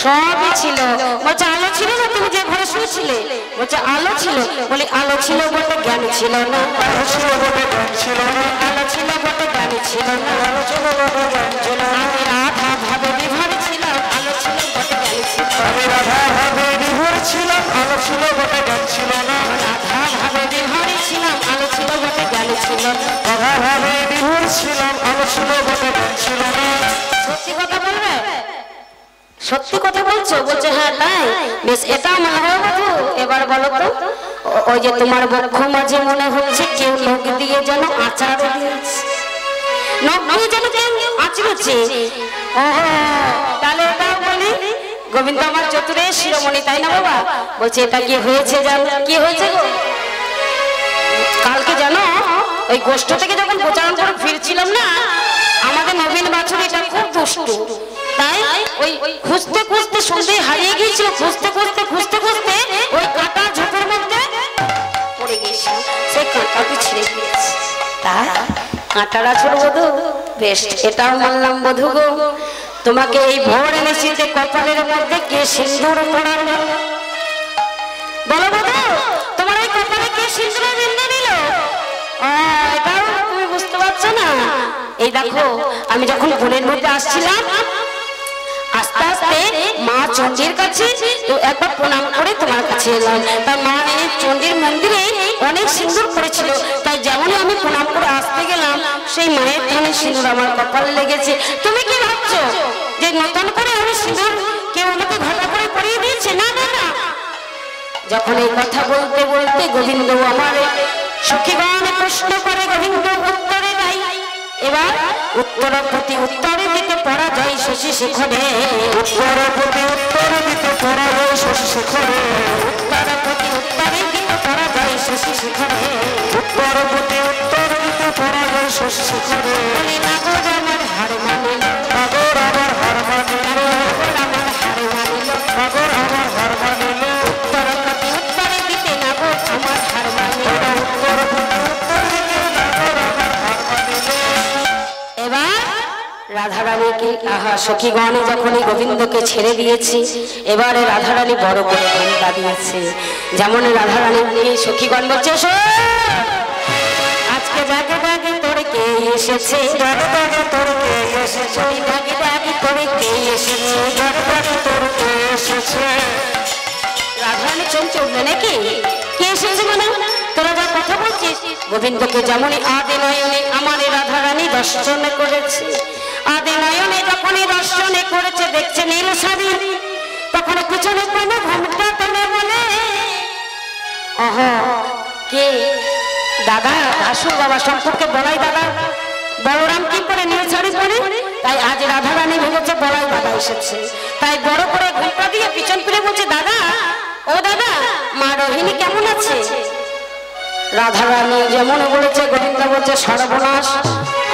সবই ছিল, বলছে আলো ছিল না তুমি যে ঘরে শুয়েছিলে? বলছে আলো ছিল। বলি আলো ছিল বটে জ্ঞান ছিল না, আলো ছিল বটে জ্ঞান ছিল না, আলো ছিল বটে জ্ঞান ছিল না, আলো ছিল বটে জ্ঞান ছিল না, আমি রাধা ভাবে বিভোর ছিলাম, আলো ছিল বটে জ্ঞান ছিল না, আমি রাধা ভাবে বিভোর ছিলাম, আলো ছিল বটে জ্ঞান ছিল না, রাধা ভাবে বিভোর ছিলাম, আলো ছিল বটে জ্ঞান ছিল না, রাধা ভাবে বিভোর ছিলাম, আলো ছিল বটে জ্ঞান ছিল না। সত্যি কথা বলবে? সত্যি কথা বলছো? বলছে হ্যাঁ। তাই বেশ, এটা মনে হয় বধু। এবার বলো তো, ওই যে তোমার বক্ষ মাঝে মনে হচ্ছে কেউ নখ দিয়ে যেন আচার দিয়েছে, নখ দিয়ে যেন কেউ আচড়েছে। ও তাহলে এটা বলি গোবিন্দ আমার চতুরে শিরোমণি, তাই না বাবা? বলছে এটা কি হয়েছে জানো? কি হয়েছে গো? কালকে জানো ওই গোষ্ঠ থেকে যখন প্রচারণ করে ফিরছিলাম না, আমাদের নবীন বাছুর এটা খুব দুষ্টু, তাই ওই খুঁজতে খুঁজতে সন্ধে হারিয়ে গিয়েছিল, খুঁজতে খুঁজতে খুঁজতে খুঁজতে ওই কাঁটা ঝোপের মধ্যে পড়ে গিয়েছিল, সেই কাঁটাকে ছিঁড়ে গিয়েছে। তা কাঁটারা ছোট বধু, বেশ এটাও মানলাম বধু গো, তোমাকে এই ভোর এনেছি যে কপালের মধ্যে কে সিন্দুর পড়ালো? বলো বধু তোমার এই কপালে কে সিন্দুর বিন্দু দিল? এটাও তুমি বুঝতে পারছো না? এই দেখো আমি যখন বনের মধ্যে আসছিলাম, আস্তে আস্তে মা চণ্ডীর কাছে তো একবার প্রণাম করে তোমার কাছে এলাম। তার মা এই চণ্ডীর মন্দিরে অনেক সিঁদুর পড়েছিল, তাই যেমনই আমি প্রণাম করে আসতে গেলাম সেই মায়ের ধানে সিঁদুর আমার কপালে লেগেছে। তুমি কি ভাবছো যে নতুন করে আমি সিঁদুর কেউ আমাকে ঘটা করে পরিয়ে দিয়েছে? না না না। যখন এই কথা বলতে বলতে গোবিন্দ আমার সখীগণ প্রশ্ন করে, গোবিন্দ উত্তরে দেয়। এবার উত্তর প্রতি উত্তরে দিতে পরাজয় শশী শেখরে, উত্তর প্রতি উত্তরে দিতে পরাজয় শশী শেখরে, উত্তর প্রতি উত্তরে দিতে পরাজয় শশী শেখরে, উত্তর প্রতি উত্তরে দিতে পরাজয় শশী শেখরে। বলি নাগর আমার হার মানিল, নাগর আমার হার মানিল, নাগর আমার হার মানিল, নাগর আমার হার মানিল, উত্তর প্রতি উত্তরে দিতে নাগর আমার হার মানিল, উত্তর প্রতি উত্তরে দিতে নাগর আমার হার মানিল। এবার রাধারানীকে সখীগণে যখন গোবিন্দকে ছেড়ে দিয়েছি, এবারে রাধারানী বড় করে ঘন্টা দিয়েছে। যেমন রাধারানী সখীগণ বলছে আজকে জাগে জাগে তোর কে এসেছে, জাগে জাগে তোর কে এসেছে, জাগে জাগে তোর কে এসেছে, জাগে জাগে তোর কে এসেছে। রাধারানী চমকে উঠবে নাকি? কে এসেছে মানে? তোরা যা কথা বলছিস, গোবিন্দকে যেমনই আদি নয়নে আমার রাধারানী দর্শন করেছে, আদি নয়নে যখনই দর্শনে করেছে দেখছে নীল শাড়ি, তখন পিছনে কোনো ঘুমটা টেনে বলে আহা কে দাদা আসুন বাবা সম্পর্কে বলাই দাদা বলরাম কি করে নীল শাড়ি পরে তাই আজ রাধারানী ভেবেছে বলাই দাদা এসেছে তাই বড় করে ঘুমটা দিয়ে পিছন ফিরে বলছে দাদা ও দাদা মা রোহিণী কেমন আছে রাধারানী যেমন বলেছে গোবিন্দ বলছে সর্বনাশ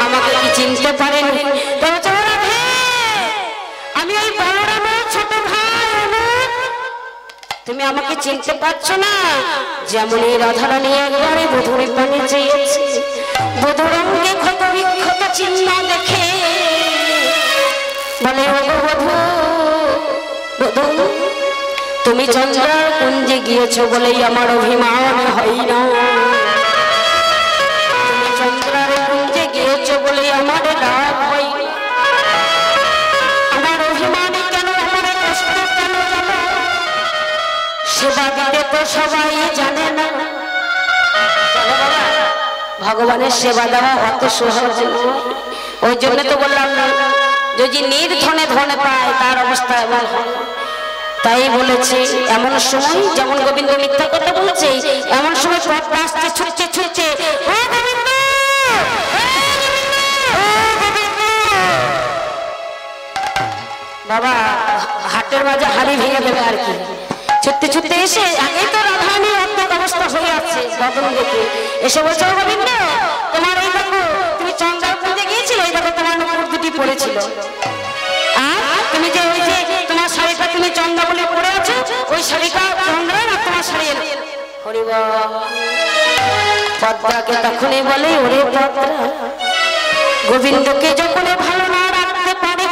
আমাকে কি চিনতে পারেনি আমি ওই বলরামের ছোট ভাই তুমি আমাকে চিনতে পারছো না যেমন এই রাধারানী একবারে বধুর পানে চেয়েছে বধুরঙ্গে ক্ষত বিক্ষত চিহ্ন দেখে বলে ওগো বধু বধু তুমি চন্দ্রার কুঞ্জে গিয়েছো বলেই আমার অভিমান হয় না তুমি চন্দ্রার কুঞ্জে গিয়েছো বলেই আমার রাগ হয় আমার অভিমান কেন আমার কষ্ট কেন সেবা দিতে তো সবাই জানে না ভগবানের সেবা দেওয়া অত সহজ নয় ওই জন্য তো বললাম না যদি নির্ধনে ধনে পায় তার অবস্থা এমন হয় তাই বলেছে এমন সময় যেমন গোবিন্দ মিথ্যা কথা বলেছে এমন সময় পথ আসছে ছুটছে ছুটছে বাবা হাটের মাঝে হাড়ি ভেঙে দেবে আর কি ছুটতে ছুটতে এসে আগেই তো রাধারানী অর্ধেক অবস্থা হয়ে আছে বদন দেখে এসে বলছে গোবিন্দ তোমার এই দেখো তুমি চন্দ্রার পুজো গিয়েছিলে এই দেখো তোমার নুপুর দুটি পড়েছিল আর তুমি যে ওই যে তোমার শাড়িটা তুমি চন্দ্রা বলে পরে আছো ওই শাড়িটা চন্দ্রা না তোমার শাড়ি হরিব পদ্মাকে তখনই বলে ওরে পদ্মা গোবিন্দকে যখন ভালো না রাখতে পারে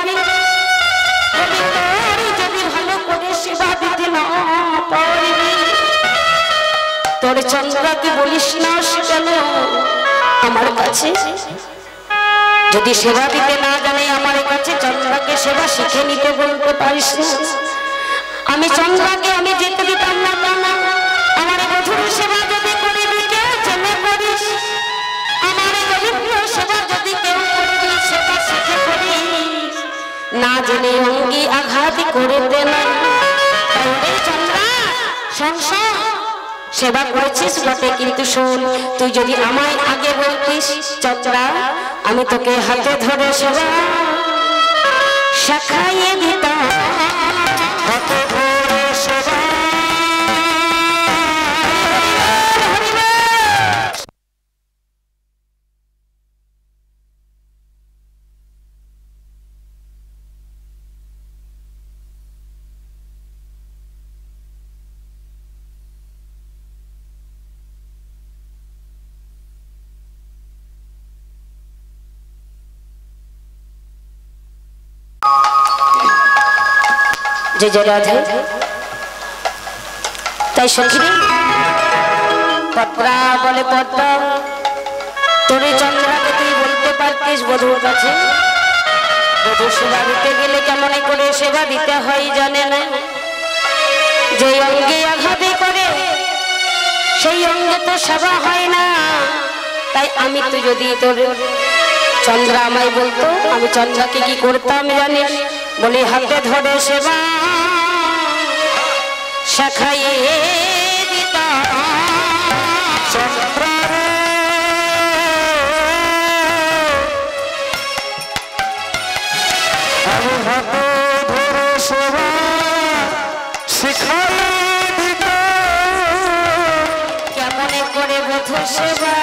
যদি ভালো করে সেবা দিতে না পারবি তোর চন্দ্রাকে বলিস না কেন আমার কাছে যদি সেবা দিতে না জানে আমার কাছে চন্দ্রাকে সেবা শিখে নিতে বলতে পারিস না আমি চন্দ্রাকে আমি যেতে দিতাম না কেন আমার বধুর সেবা যদি করে দিকে জেনে করিস আমার গোবিন্দ সেবা যদি কেউ করবি সেবা শিখে করিস না জেনে অঙ্গি আঘাত করে দে না চন্দ্রা সংসার সেবা করেছিস বটে কিন্তু শোন তুই যদি আমায় আগে বলতিস চন্দ্রা আমি তোকে হাতে ধরে সেবা শাখাইয়ে দিতাম হাতে ধরে সেবা जय जय राधे তাই সখী পদ্মা বলে পদ্মা তোর চন্দ্রাকে তুই বলতে পারতিস বধুর কাছে বধু সেবা দিতে গেলে কেমন করে সেবা দিতে হয় জানে না যে অঙ্গে আঘাত করে সেই অঙ্গে তো সেবা হয় না তাই আমি তো যদি তোর চন্দ্রা আমায় বলতো আমি চন্দ্রাকে কি করতাম জানিস বলে হাতে ধরে সেবা শাখাইয়ে দিতাম চন্দ্রারে আমি হাতে ধরে সেবা শিখাইয়ে দিতাম কেমন করে বধূ সেবা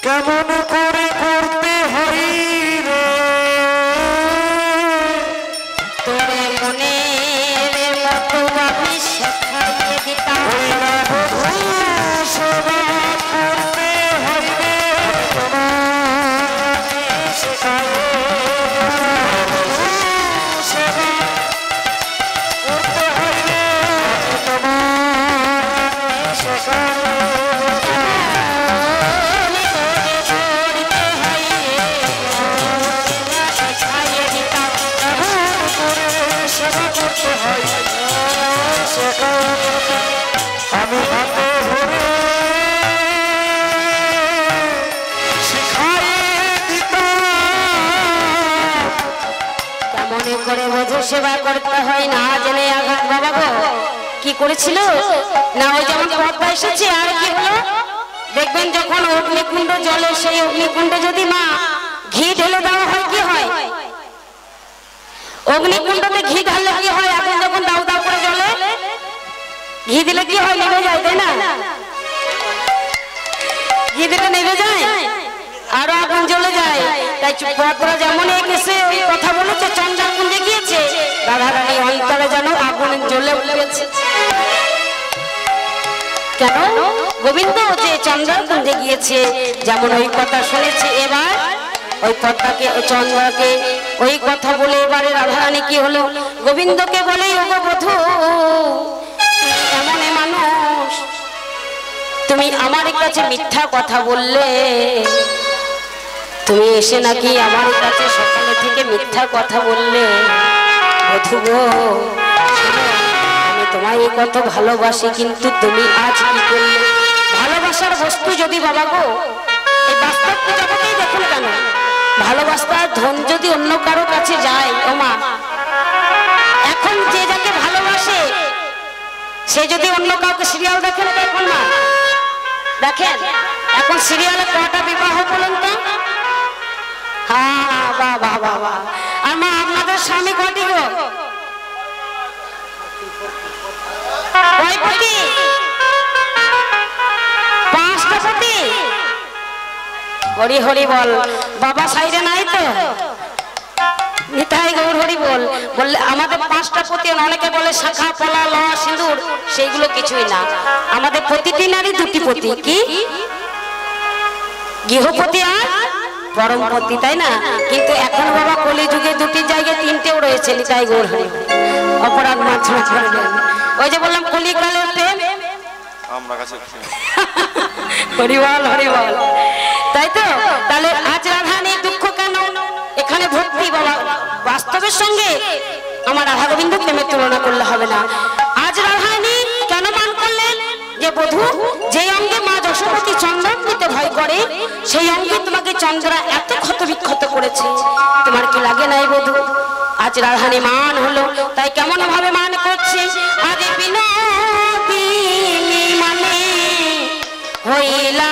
কেমন করে করতে হরি রে তোরে মনের মতো ভাবি শিখাইয়ে দিতাম সেবা করতে হরি রে আমি হাতে ধরে শিখাই দিতাম কেমন করে বধূ সেবা করতে হয় না জেনে আঘাত বাবা গো কি করেছিল না ওই যেমন পদ্মা এসেছে আর কি হলো দেখবেন যখন অগ্নিকুণ্ড জলে সেই অগ্নিকুণ্ডে যদি মা ঘি ঢেলে দেওয়া হয় কি হয় অগ্নিকুণ্ডতে ঘি ঢাললে কি হয় এখন যখন দাও দাও করে জ্বলে ঘি দিলে কি হয় নেমে যায় তাই না ঘি দিলে নেমে যায় আরো আগুন জ্বলে যায় তাই পদ্মা যেমন এসে ওই কথা বলেছে চন্দ্রকুঞ্জে গিয়েছে রাধারানী অন্তরে যেন আগুন জ্বলে উঠেছে কেন গোবিন্দ যে চন্দ্রকুঞ্জে গিয়েছে যেমন ওই কথা শুনেছে এবার ওই পদ্মাকে চন্দ্রকে ওই কথা বলে এবারে রাধারানী কি হলো গোবিন্দকে বলে ওগো বধূ এমন মানুষ তুমি আমার কাছে মিথ্যা কথা বললে তুমি এসে নাকি আমার কাছে সকালে থেকে মিথ্যা কথা বললে বধূ গো আমি তোমায় কত ভালোবাসি কিন্তু তুমি আজ কি করলে ভালোবাসার বস্তু যদি বাবা গো এই বাস্তব জগতেই দেখুন কেন ভালোবাসার ধন যদি অন্য কারো কাছে যায় ও মা এখন যে যাকে ভালোবাসে সে যদি অন্য কাউকে সিরিয়াল দেখেন এখন না দেখেন এখন সিরিয়ালে কটা বিবাহ বলুন তো হ্যাঁ বাবা বাবা আর মা আপনাদের স্বামী কটি গো কয় পতি 5টা পতি হরি হরি বল বাবা সাইডে নাই তো নিতাই গৌর হরি বল বললে আমাদের 5টা পতি অনেকে বলে শাখা পলা লোহা সিঁদুর সেইগুলো কিছুই না আমাদের প্রতিটি নারী 2টি পতি কি গৃহপতি আর পরমপতি তাই না কিন্তু এখন বাবা কলিযুগে 2টির জায়গায় 3টেও রয়েছে নিতাই গৌর হরি অপরাধ মাছ ওই যে বললাম কলিকালের প্রেম আমরা কাছে হরিবল হরিবল তাই তো তাহলে আজ রাধারানী দুঃখ কেন এখানে ভক্তি বাবা বাস্তবের সঙ্গে আমার রাধা গোবিন্দ প্রেমের তুলনা করলে হবে না আজ রাধারানী কেন মান করলেন যে বধূ যে অঙ্গে মা যশোমতী চন্দন নিতে ভয় করে সেই অঙ্গে তোমাকে চন্দ্রা এত ক্ষত বিক্ষত করেছে তোমার কি লাগে নাই বধূ আজ রাধারানী মান হলো তাই কেমন ভাবে মান করছে আগে বিনোদিনী মানে হইলা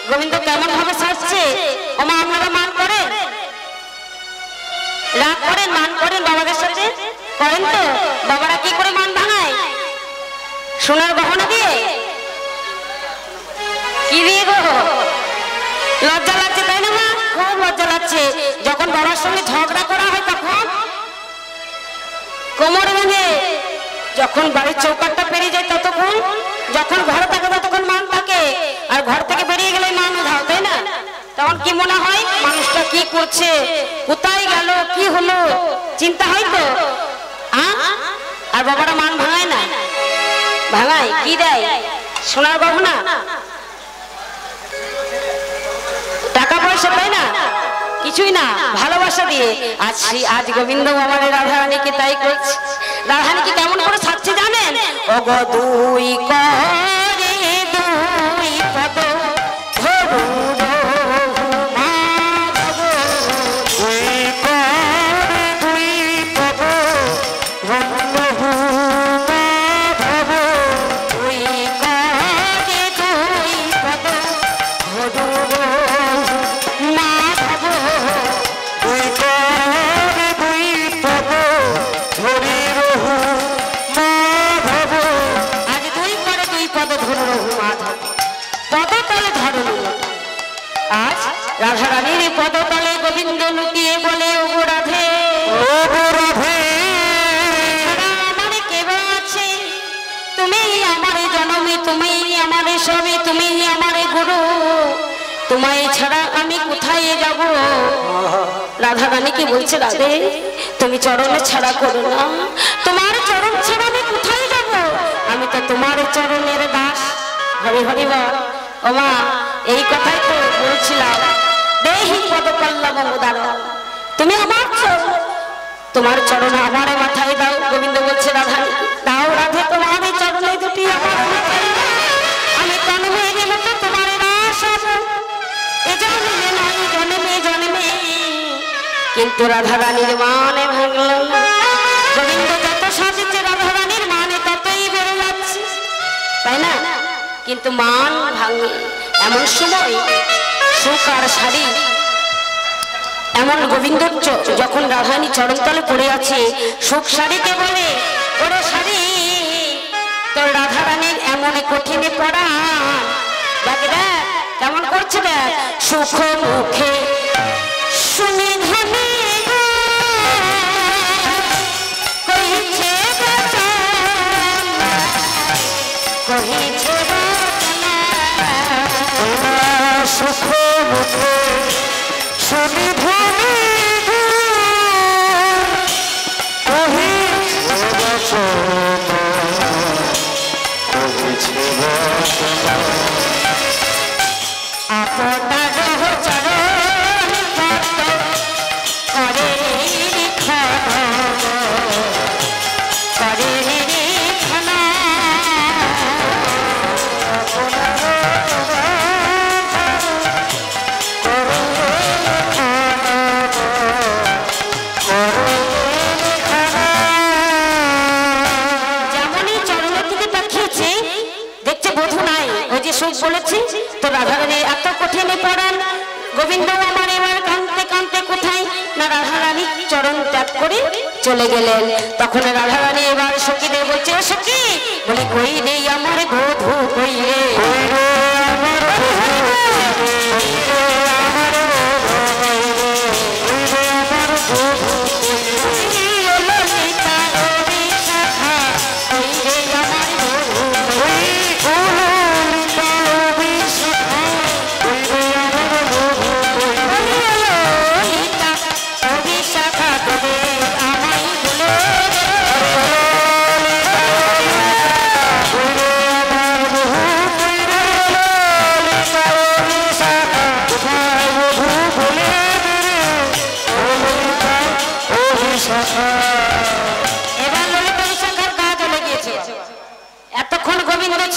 গোবিন্দ কেমন ভাবে সাজছে ওমা আপনারা মান করেন রাগ করেন মান করেন বাবাদের সাথে করেন তো বাবারা কি করে মান ভাঙায় সোনার গহনা দিয়ে কি দিয়ে গো লজ্জা লাগছে তাই না মা খুব লজ্জা লাগছে যখন বাবার সঙ্গে ঝগড়া করা হয় তখন কোমর ভেঙে যখন বাড়ির চৌকাটটা পেরিয়ে যায় ততক্ষণ, যখন ঘরে থাকে ততক্ষণ মান থাকে, আর ঘর থেকে বেরিয়ে গেলে মান উধাও, তাই না? তখন কি মনে হয় মানুষটা কি করছে, কোথায় গেল, কি হলো, চিন্তা হয় তো। আর বাবারা মান ভাঙায় না, ভাঙায় কি দেয়? সোনার গহনা, টাকা পয়সা, তাই না? কিছুই না, ভালোবাসা দিয়ে। আজ গোবিন্দ আমাদের রাধারানীকে তাই করছে। রাধারানীকে কেমন করে সাজছে জানেন? ওগো দুই করে দুই পদ ধরু রাধারানীর পদতলে গোবিন্দ লুকিয়ে বলে ওগো রাধে, ওগো রাধে, আমার কেবা আছে? তুমি আমার জনমী, তুমি আমার সবই, তুমি আমার গুরু, তোমায় ছাড়া আমি কোথায় যাব? রাধারানীকে বলছে রাধে তুমি চরণে ছাড়া করো না, তোমার চরণ ছাড়া আমি কোথায় যাব? আমি তো তোমার চরণের দাস। হরি হরি বল। ও মা, এই কথাই তো বলছিলাম, দেহি পদপল্লব উদার, তুমি আমার চরণ, তোমার চরণ আমার মাথায় দাও। গোবিন্দ বলছে রাধা দাও রাধে তোমার চরণে দুটি আমার মাথায়, আমি তন্ময়ের মতো তোমার দাস হব, এ জন্মে নয় জন্মে জন্মে। কিন্তু রাধারানীর মানে ভাঙল না। গোবিন্দ যত সাজেছে রাধারানীর মানে ততই বেড়ে যাচ্ছে, তাই না? কিন্তু মান ভাঙে এমন সময় সুখ আর শাড়ি, এমন গোবিন্দ যখন রাধারানী চরণতলে পড়ে আছে, সুখ শাড়িকে বলে ওরে শাড়ি তোর রাধারানীর এমন কঠিনে পড়া, দেখ দেখ কেমন করছে, দেখ সুখ মুখে শুনি ধ্বনি কহিছে কহিছে সুখ মুখে শুনি ধ্বনি আপনার চরণ করে খানা বলেছি তো। রাধারানী এত কঠিনে পড়ান, গোবিন্দ আমার এবার কাঁদতে কাঁদতে কোথায় না রাধারানী চরণ ত্যাগ করে চলে গেলেন। তখন রাধারানী এবার সখীদের বলছে, ও সখী বলি কই রে আমার বধূ, কই রে আমার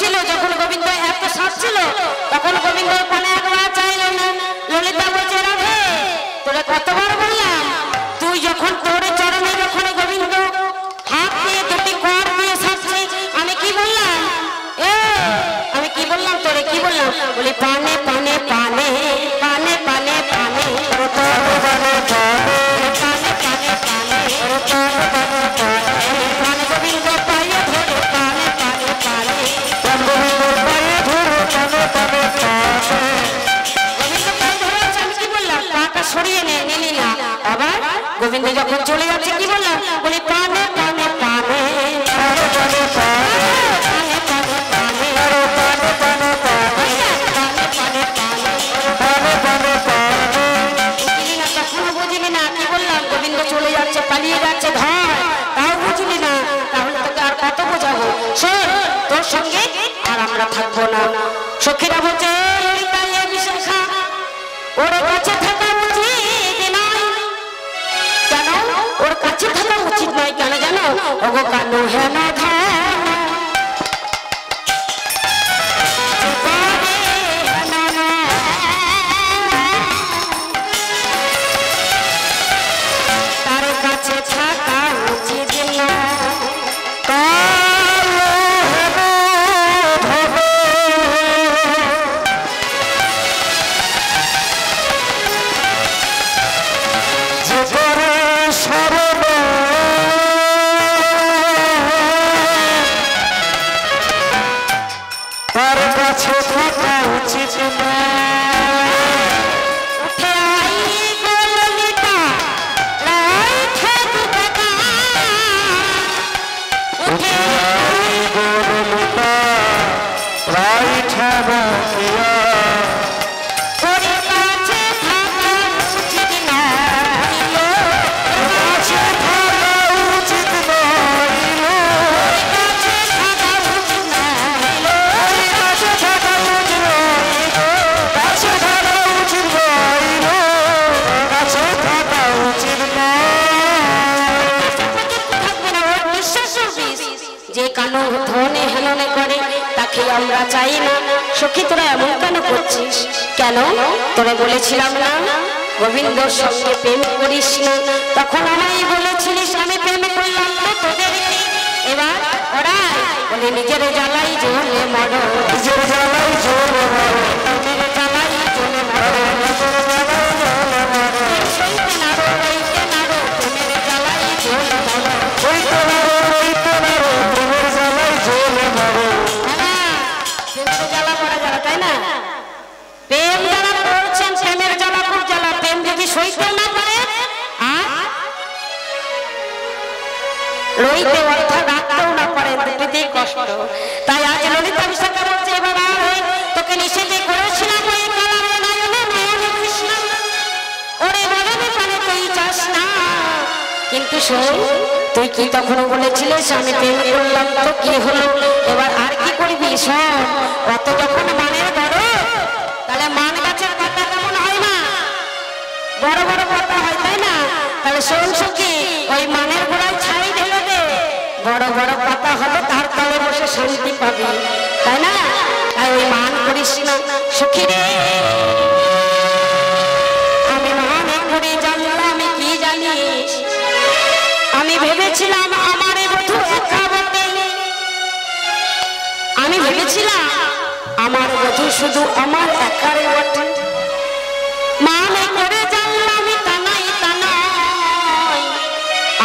ছিল। যখন গোবিন্দ এত সাজ ছিল তখন গোবিন্দ পানে একবার চাইল না। ললিতা বলছে রাধে তোরা কতবার বললাম, তুই যখন তোর চরণে যখন গোবিন্দ হাত দিয়ে দুটি কর দিয়ে সাজছে, আমি কি বললাম? আমি কি বললাম তোরে, কি বললাম? বলি পানে পানে পানে পানে পানে পানে গোবিন্দ পায়ে ধরে পানে পানে পানে গোবিন্দ পায়ে ধরেছে। আমি কি বললাম? পাটা সরিয়ে নিলি না। আবার গোবিন্দ যখন চলে যাচ্ছে কি বললাম? বলি পানে পানে পানে আমরা থাকবো না। সখীরা বলছে বিশাখা ওর কাছে থাকা উচিত নয়। কেন ওর কাছে থাকা উচিত নয় কেন জানো? ওগো কানু হেন তার কাছে থাকা উচিত আমরা চাই না। সখী তোরা এমন কেন করছিস? কেন তোরা বলেছিলাম না গোবিন্দর সঙ্গে প্রেম করিস না? তখন আমায় বলেছিলিস আমি প্রেম করলাম না তোদের। এবার ওরা বলে নিজের জ্বালাই জ্বলে মরো, নিজের জ্বালাই জ্বলে মরো, নিজের জ্বালাই জ্বলে মরো, নিজের জ্বালাই জ্বলে মরো, সইতে না রো রইতে না রো প্রেমের জ্বালাই জ্বলে মরো, সইতে না রো রইতে না রো প্রেমের জ্বালাই জ্বলে মরো। জ্বালা করা জ্বালা তাই না? প্রেম যারা করছেন প্রেমের জ্বালা খুব জ্বালা। প্রেম যদি সইতে না পারে রইতে অর্থাৎ রাখতেও না পারে দুটোতেই কষ্ট। তাই আজ ললিতা বিশাখা বলছে এবার তোকে নিষেধ করেছিলাম ওই কালারে নয়নে নয়নে কৃষ্ণ ওরে বলবে পারে তুই চাস না। কিন্তু শোন তুই কি তখনও বলেছিলিস আমি প্রেম করলাম তো কি হলো? এবার আর কি করবি? শোন অত যখন মানের বড় তাহলে মান গাছের পাতা কেমন হয় না? বড় বড় পাতা হয় তাই না? তাহলে শোন সখী ওই মানের গোড়ায় ছাই ঢেলে দে, বড় বড় পাতা হবে তার তলে বসে শান্তি পাবি তাই না? তাই ওই মান করিস না সখী রে। আমি মনে করে জানলাম কি জানিস? আমি ভেবেছিলাম আমার বধূ একা বটে, আমি ভেবেছিলাম আমার বধূ শুধু আমার একার বটে। মানে করে জানলাম তা নাই তা নয়,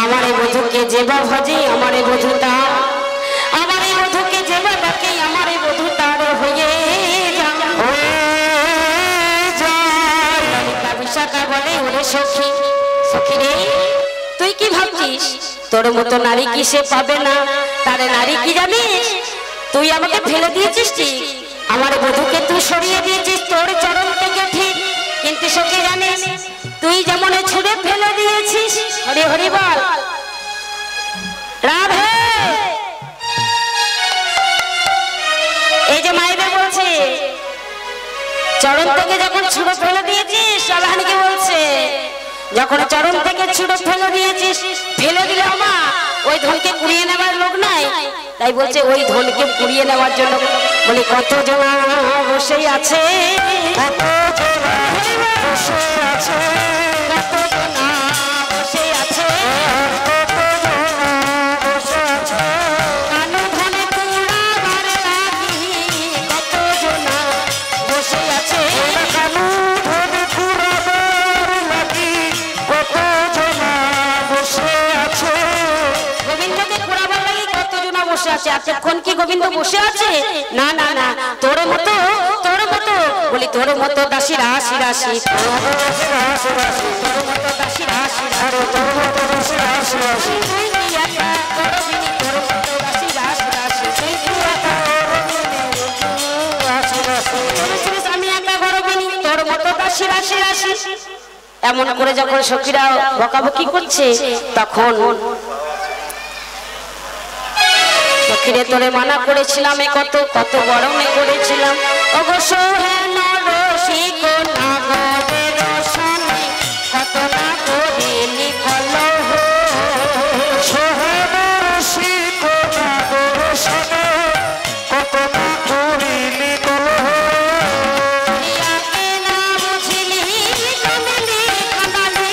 আমার বধূকে যেবা ভজে আমার বধূ তার, আমার বধূকে যেবা ডাকে আমার বধূ তার হয়ে যায়। ললিতা বিশাখা বলে ওরে সখী, সখী রে তুই কি ভাবছিস তোর মতো নারী কি সে পাবে না? তারে নারী কি জানিস? তুই আমাকে ফেলে দিয়েছিস ঠিক, আমার বধূকে তুই সরিয়ে দিয়েছিস তোর চরণ থেকে ঠিক, কিন্তু সখী জানিস তুই যেমন ছুঁড়ে ফেলে দিয়েছিস। হরি হরি বল রাধে। এই যে মাইবে বলছে চরণ থেকে যখন ছুঁড়ে ফেলে দিয়েছিস, রাধারানীকে বলছে যখন চরণ থেকে ছুঁড়ে ফেলে দিয়েছিস, ফেলে দিলে আমা ওই ধনকে কুড়িয়ে নেবার লোক নাই, তাই বলছে ওই ধনকে কুড়িয়ে নেওয়ার জন্য বলি কত জন বসে আছে, কত জন বসে আছে, কত জন বসে আছে, কত জন বসে আছে, কানু ধনে কুড়াবার লাগি কত জন বসে আছে, কানু ধনে কুড়াবার লাগি কত জন বসে আছে। গোবিন্দকে কুড়াবার লাগি কত জন বসে আছে। এতক্ষণ কি গোবিন্দ বসে আছে? না না না, তোর মতো বলি তোর মতো দাসী রাশি রাশি, তোর মতো দাসী রাশি রাশি, তোর মতো দাসী রাশি রাশি, তোর মতো দাসী রাশি রাশি, তুই কি একা করবিনি তোর মতো দাসী রাশি রাশি, তুই কি একা করবিনি রাশি রাশি, আমি একা করবিনি তোর মতো দাসী রাশি রাশি। এমন করে যখন সখীরা বকাবকি করছে তখন সখীরে তোরে মানা করেছিলাম কত কত বরণে করেছিলাম ওগো সোহেন রসিক নাগরের রসনে কত না করিলি কলহ সোহেন রসিক নাগর রসনে কত না করিলি কলহ প্রিয়াকে না বুঝিলি কাঁদিলি কাঁদালি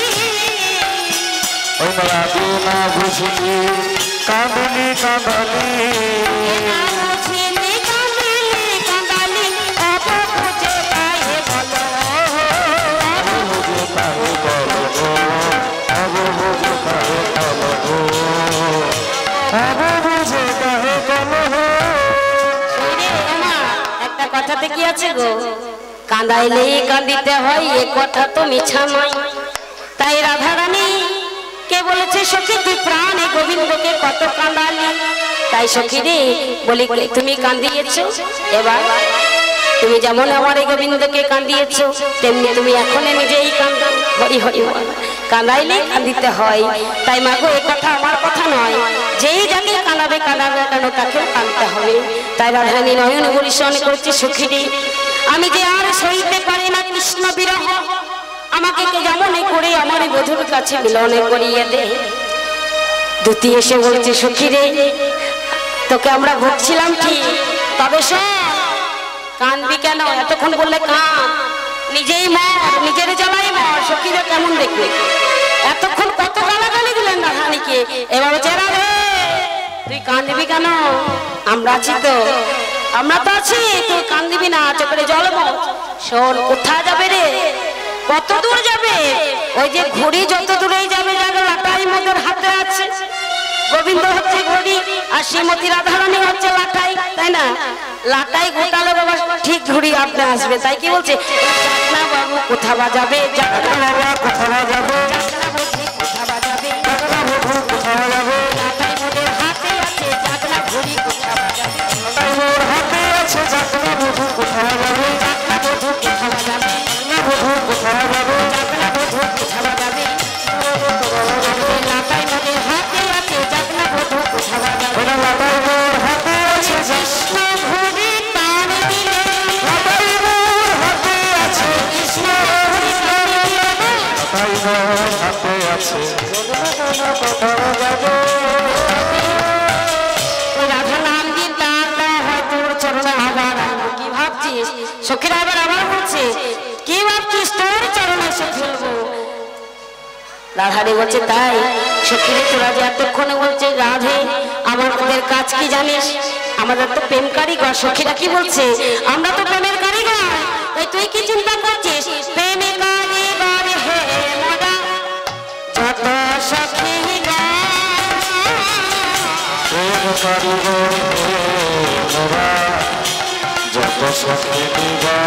ওই মায়াকে না বুঝিলি কাঁদলি কাঁদলি না বুঝিলি কাঁদিলি কাঁদালি অবুঝে কাহে বলো বুঝে কাহে বলো গো বুঝে কাহে বলো গো বুঝে কাহে বলো একটা কথাতে কি আছে গো কাঁদাইলেই কাঁদিতে হয় এ কথা তো মিছা নয় তাই রাধারানী কে বলেছে সখী তুই প্রাণে গোবিন্দকে কত কাঁদালি তাই সখী রে বলি তুমি কাঁদিয়েছো এবার তুমি যেমন আমার এই গোবিন্দকে কাঁদিয়েছো তেমনি তুমি এখন নিজেই কাঁদো হরি হরি বল কাঁদাইলে কাঁদিতে হয় তাই মাগো এ কথা আমার কথা নয় যেই যাকে কাঁদাবে কাঁদাবে কেন তাকে কাঁদতে হবে তাই রাধারানী নয়ন পরিশন করছে সখী রে আমি যে আর সইতে পারি না কৃষ্ণ বিরহ আমাকে কে যেমন করে আমার বধুর কাছে মিলনে করিয়ে দে দুতি এসে বলছে সখী রে তোকে আমরা ভুগছিলাম ঠিক তবে শোন কাঁদবি কেন এতক্ষণ বললে কাঁদ নিজেই মর নিজের জ্বালাই মর সখীরা কেমন দেখবে এতক্ষণ কত গালাগালি দিলেন রাধারানীকে এবার চেরা রে তুই কাঁদবি কেন আমরা আছি তো আমরা তো আছি তুই কাঁদবি না চোখে জল শোন কোথা যাবে রে কত দূর যাবে ওই যে ঘড়ি যত দূরেই যাবে যাবে লাটাই মোদের হাতে আছে গোবিন্দ হচ্ছে ঘড়ি আর শ্রীমতী রাধারানী হচ্ছে লাটাই তাই না লাটাই গোটালে বাবা ঠিক ঘড়ি আপনি আসবে তাই কি বলছে না বাবু কোথা বাজাবে বাবা কোথা যাবে কোথা বাজাবে কোথা যাবে লাটাই মোদের হাতে আছে জাগনা ঘড়ি কোথা বাজাবে মোর হাতে আছে যাত্রা বধূ কোথা যাবে জাগনা বধূ কোথা বাজাবে বধূ কোথা যাবে জাগনা বধূ কোথা বাজাবে লাটাই মোদের হাতে আছে জাগনা বধূ কোথা বাজাবে ওরা লাটাই মোর হাতে আছে কৃষ্ণ ঘড়ি টান দিলে লাটাই মোর হাতে আছে কৃষ্ণ ঘড়ি টান দিলে লাটাই মোর হাতে আছে কোথা যাবে রাধা নাম দিন তার হয় তোর চরণে আবার কি ভাবছিস সখীরা এবার আবার বলছে কি ভাবছিস তোর চরণে এসে ফেলবো রাধারে বলছে তাই সখীরে তোরা যে এতক্ষণে বলছে রাধে আমাদের কাজ কি জানিস আমাদের তো প্রেম কারিগর সখীরা কি বলছে আমরা তো প্রেমের কারিগর তাই তুই কি চিন্তা করছিস প্রেমে কারিগর হে মোরা যত সখী প্রেম কারিগর মোরা যত সখী নিবা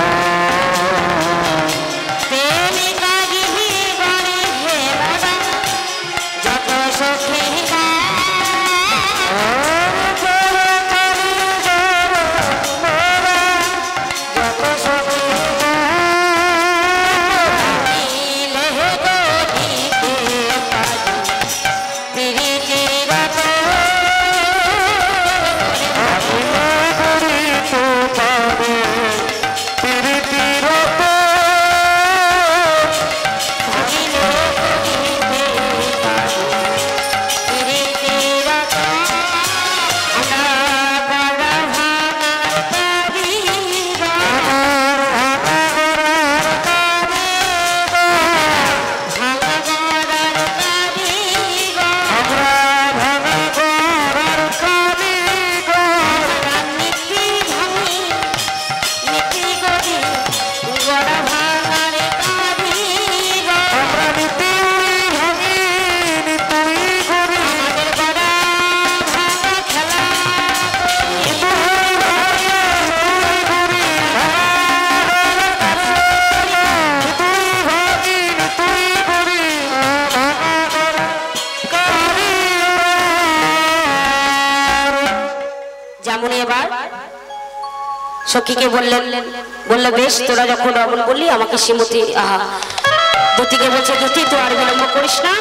সখীকে বললেন বললে বেশ তোরা যখন রমন বললি আমাকে শ্রীমতী দুতিকে বলছে দুতি তো আর বিলম্ব করিস না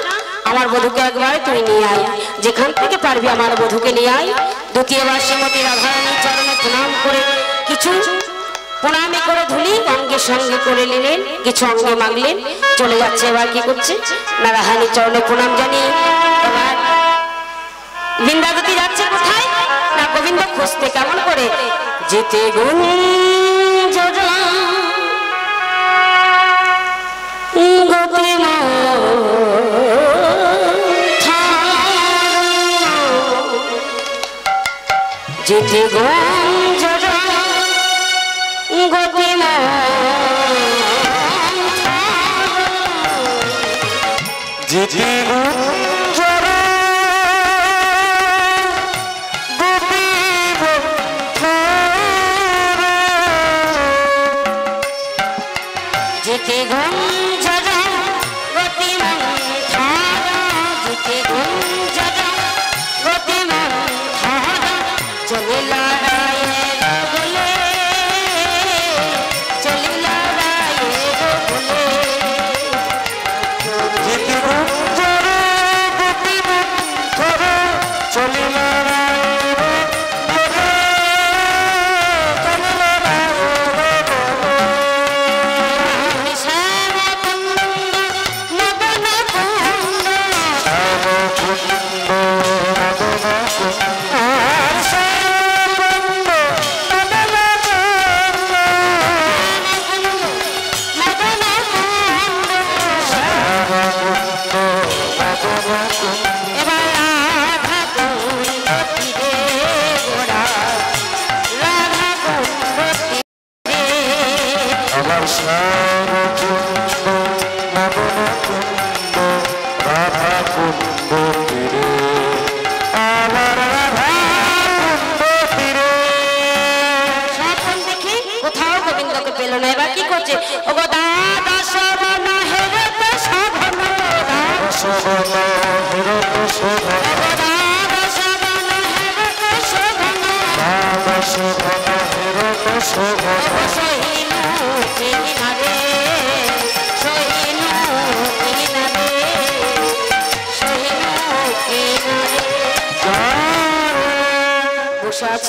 আমার বধূকে একবার তুই নিয়ে আয়, যেখান থেকে পারবি আমার বধূকে নিয়ে আয়। দ্বিতীয়বার শ্রীমতী রাধারানীর চরণে প্রণাম করে কিছু প্রণামী করে ধুলি অঙ্গে সঙ্গে করে নিলেন, কিছু অঙ্গে মাগলেন, চলে যাচ্ছে। এবার কি করছে না রাধারানীর চরণে প্রণাম জানিয়ে এবার বৃন্দাবতী যাচ্ছে কোথায় না গোবিন্দ খুঁজতে। কেমন করে যেতে গুঞ্জরা যেতে গুঞ্জরা গতিমা যেতে গুঞ্জরা যেতে গুঞ্জরা গতিমা যেতে গুঞ্জরা গতিমা চলে লড়াইয়ের বলে চলে লড়াইয়ের বলে যেতে গুঞ্জরা গতিমা চলে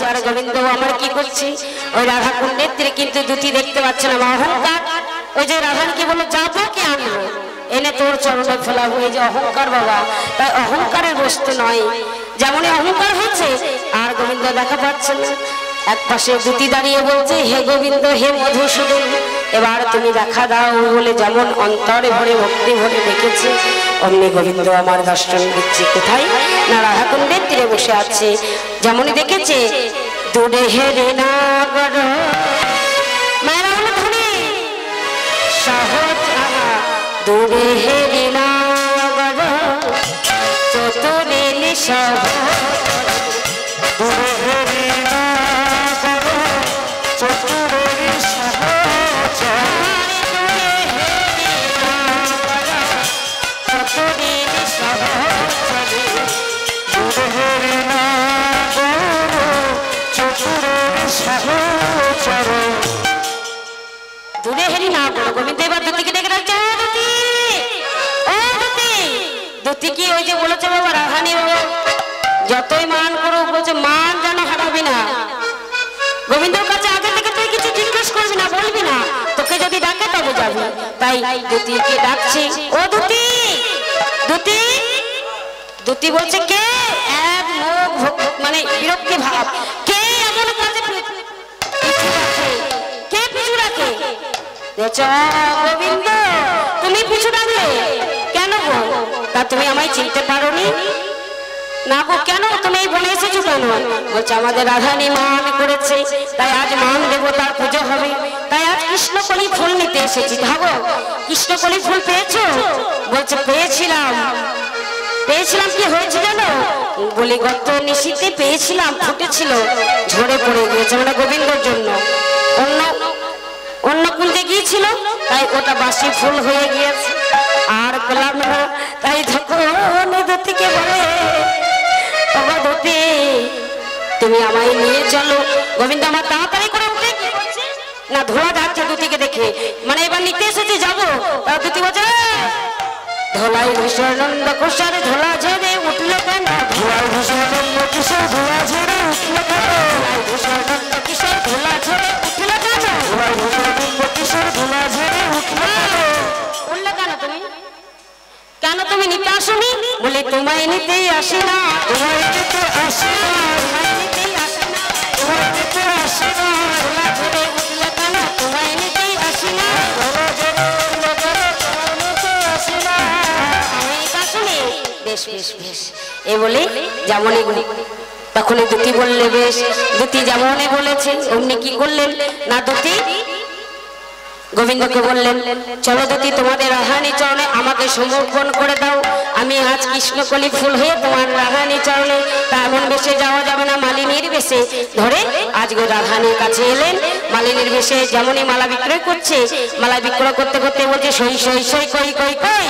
আর গোবিন্দ আমার কি করছি ওই রাধা কুণ্ডের তীরে কিন্তু দুটি দেখতে পাচ্ছে না। অহংকার ওই যে রাধাকে বলো যাবো কে আনবো এনে তোর চরণে ফেলাবো, এই যে অহংকার বাবা, তাই অহংকারের বস্তু নয়। যেমন অহংকার হচ্ছে আর গোবিন্দ দেখা পাচ্ছে না। এক পাশে দুটি দাঁড়িয়ে বলছে হে গোবিন্দ হে মধুসূদন এবার তুমি দেখা দাও বলে যেমন অন্তরে ভরে ভক্তি ভরে ডেকেছে অমনি গোবিন্দ আমার দর্শন দিচ্ছে। কোথায় না রাধাকুণ্ডের তীরে বসে আছে। যেমনই দেখেছে দূরে হেরে নাগর মায়েরা হলো ধনী সহজ দূরে হেরে নাগর চতুরেলি সহ দূরে হেরি নাগর চতুরেলি সহজ চতুরেলি সহজ দূরে হেরি নাগর চতুরেলি সহজ দূরে হেরি না বলো গোবিন্দ এবার দুটিকে দেখে রাখছে দুটি কি ওই যে বলেছে বাবা রাধানী বাবা যতই মান করো বলছে মান যেন হারাবি না। গোবিন্দর কাছে আগে থেকে তুই কিছু জিজ্ঞেস করবি না বলবি না, তোকে যদি ডাকে তবে যাবি। তাই দুটিকে ডাকছি ও দুটি দুটি দুটি বলছে কে এক মুখ মানে বিরক্তি ভাব কে এমন কাজে কে পিছু রাখে গোবিন্দ তুমি পিছু ডাকলে কেন গো? তা তুমি আমায় চিনতে পারোনি না গো? কেন তুমি এই বনে এসেছো কেন? বলছে আমাদের রাধানী মান করেছে তাই আজ মান দেবতার পুজো হবে, তাই আজ কৃষ্ণকলি ফুল নিতে এসেছি। ভাবো কৃষ্ণকলি ফুল পেয়েছো? বলছে পেয়েছিলাম। পেয়েছিলাম কি হয়েছে জানো? বলি গত নিশীতে পেয়েছিলাম ফুটেছিল ঝরে পড়ে গিয়েছে মানে গোবিন্দর জন্য অন্য অন্য কুঞ্জে গিয়েছিল তাই ওটা বাসি ফুল হয়ে গিয়েছে আর পেলাম না। তাই তখন দুটিকে বলে তুমি আমায় নিয়ে চলো। গোবিন্দ আমার তাড়াতাড়ি করে উঠে না ধোয়া যাচ্ছে দুটিকে দেখে মানে এবার নিতে এসেছি যাবো। দুটি বলছে ধোলাই ভূষণন্দ কুশার ধোলা ঝেড়ে উঠল কেন ধোলাই ভূষণন্দ কিশোর ধোলা ঝেড়ে উঠল কেন ধোলাই ভূষণন্দ কিশোর ধোলা ঝেড়ে উঠল কেন ধোলাই ভূষণন্দ কিশোর ধোলা ঝেড়ে উঠল কেন উঠলে কেন তুমি কেন তুমি নিতে আসনি বলে তোমায় নিতেই আসি না তোমায় নিতে আসি না তোমায় নিতেই আসি না তোমায় নিতে আসি না ধোলা ঝেড়ে উঠল কেন তোমায় নিতেই আসি না ধোলা ঝেড়ে উঠল কেন তোমায় নিতে আসি না আমি আসনি বেশ বেশ বেশ এ বলে যেমনই তখনই দুটি বললে বেশ দুটি যেমনই বলেছে অমনি কি করলেন না দুটি গোবিন্দকে বললেন চলো দুটি তোমাদের রাধারানী চরণে আমাকে সমর্পণ করে দাও আমি আজ কৃষ্ণকলি ফুল হয়ে তোমার রাধারানী চরণে তা এমন বেশে যাওয়া যাবে না মালিনীর বেশে ধরে আজকে রাধারানীর কাছে এলেন মালিনীর বেশে যেমনই মালা বিক্রয় করছে মালা বিক্রয় করতে করতে বলছে সই সই সই কই কই কই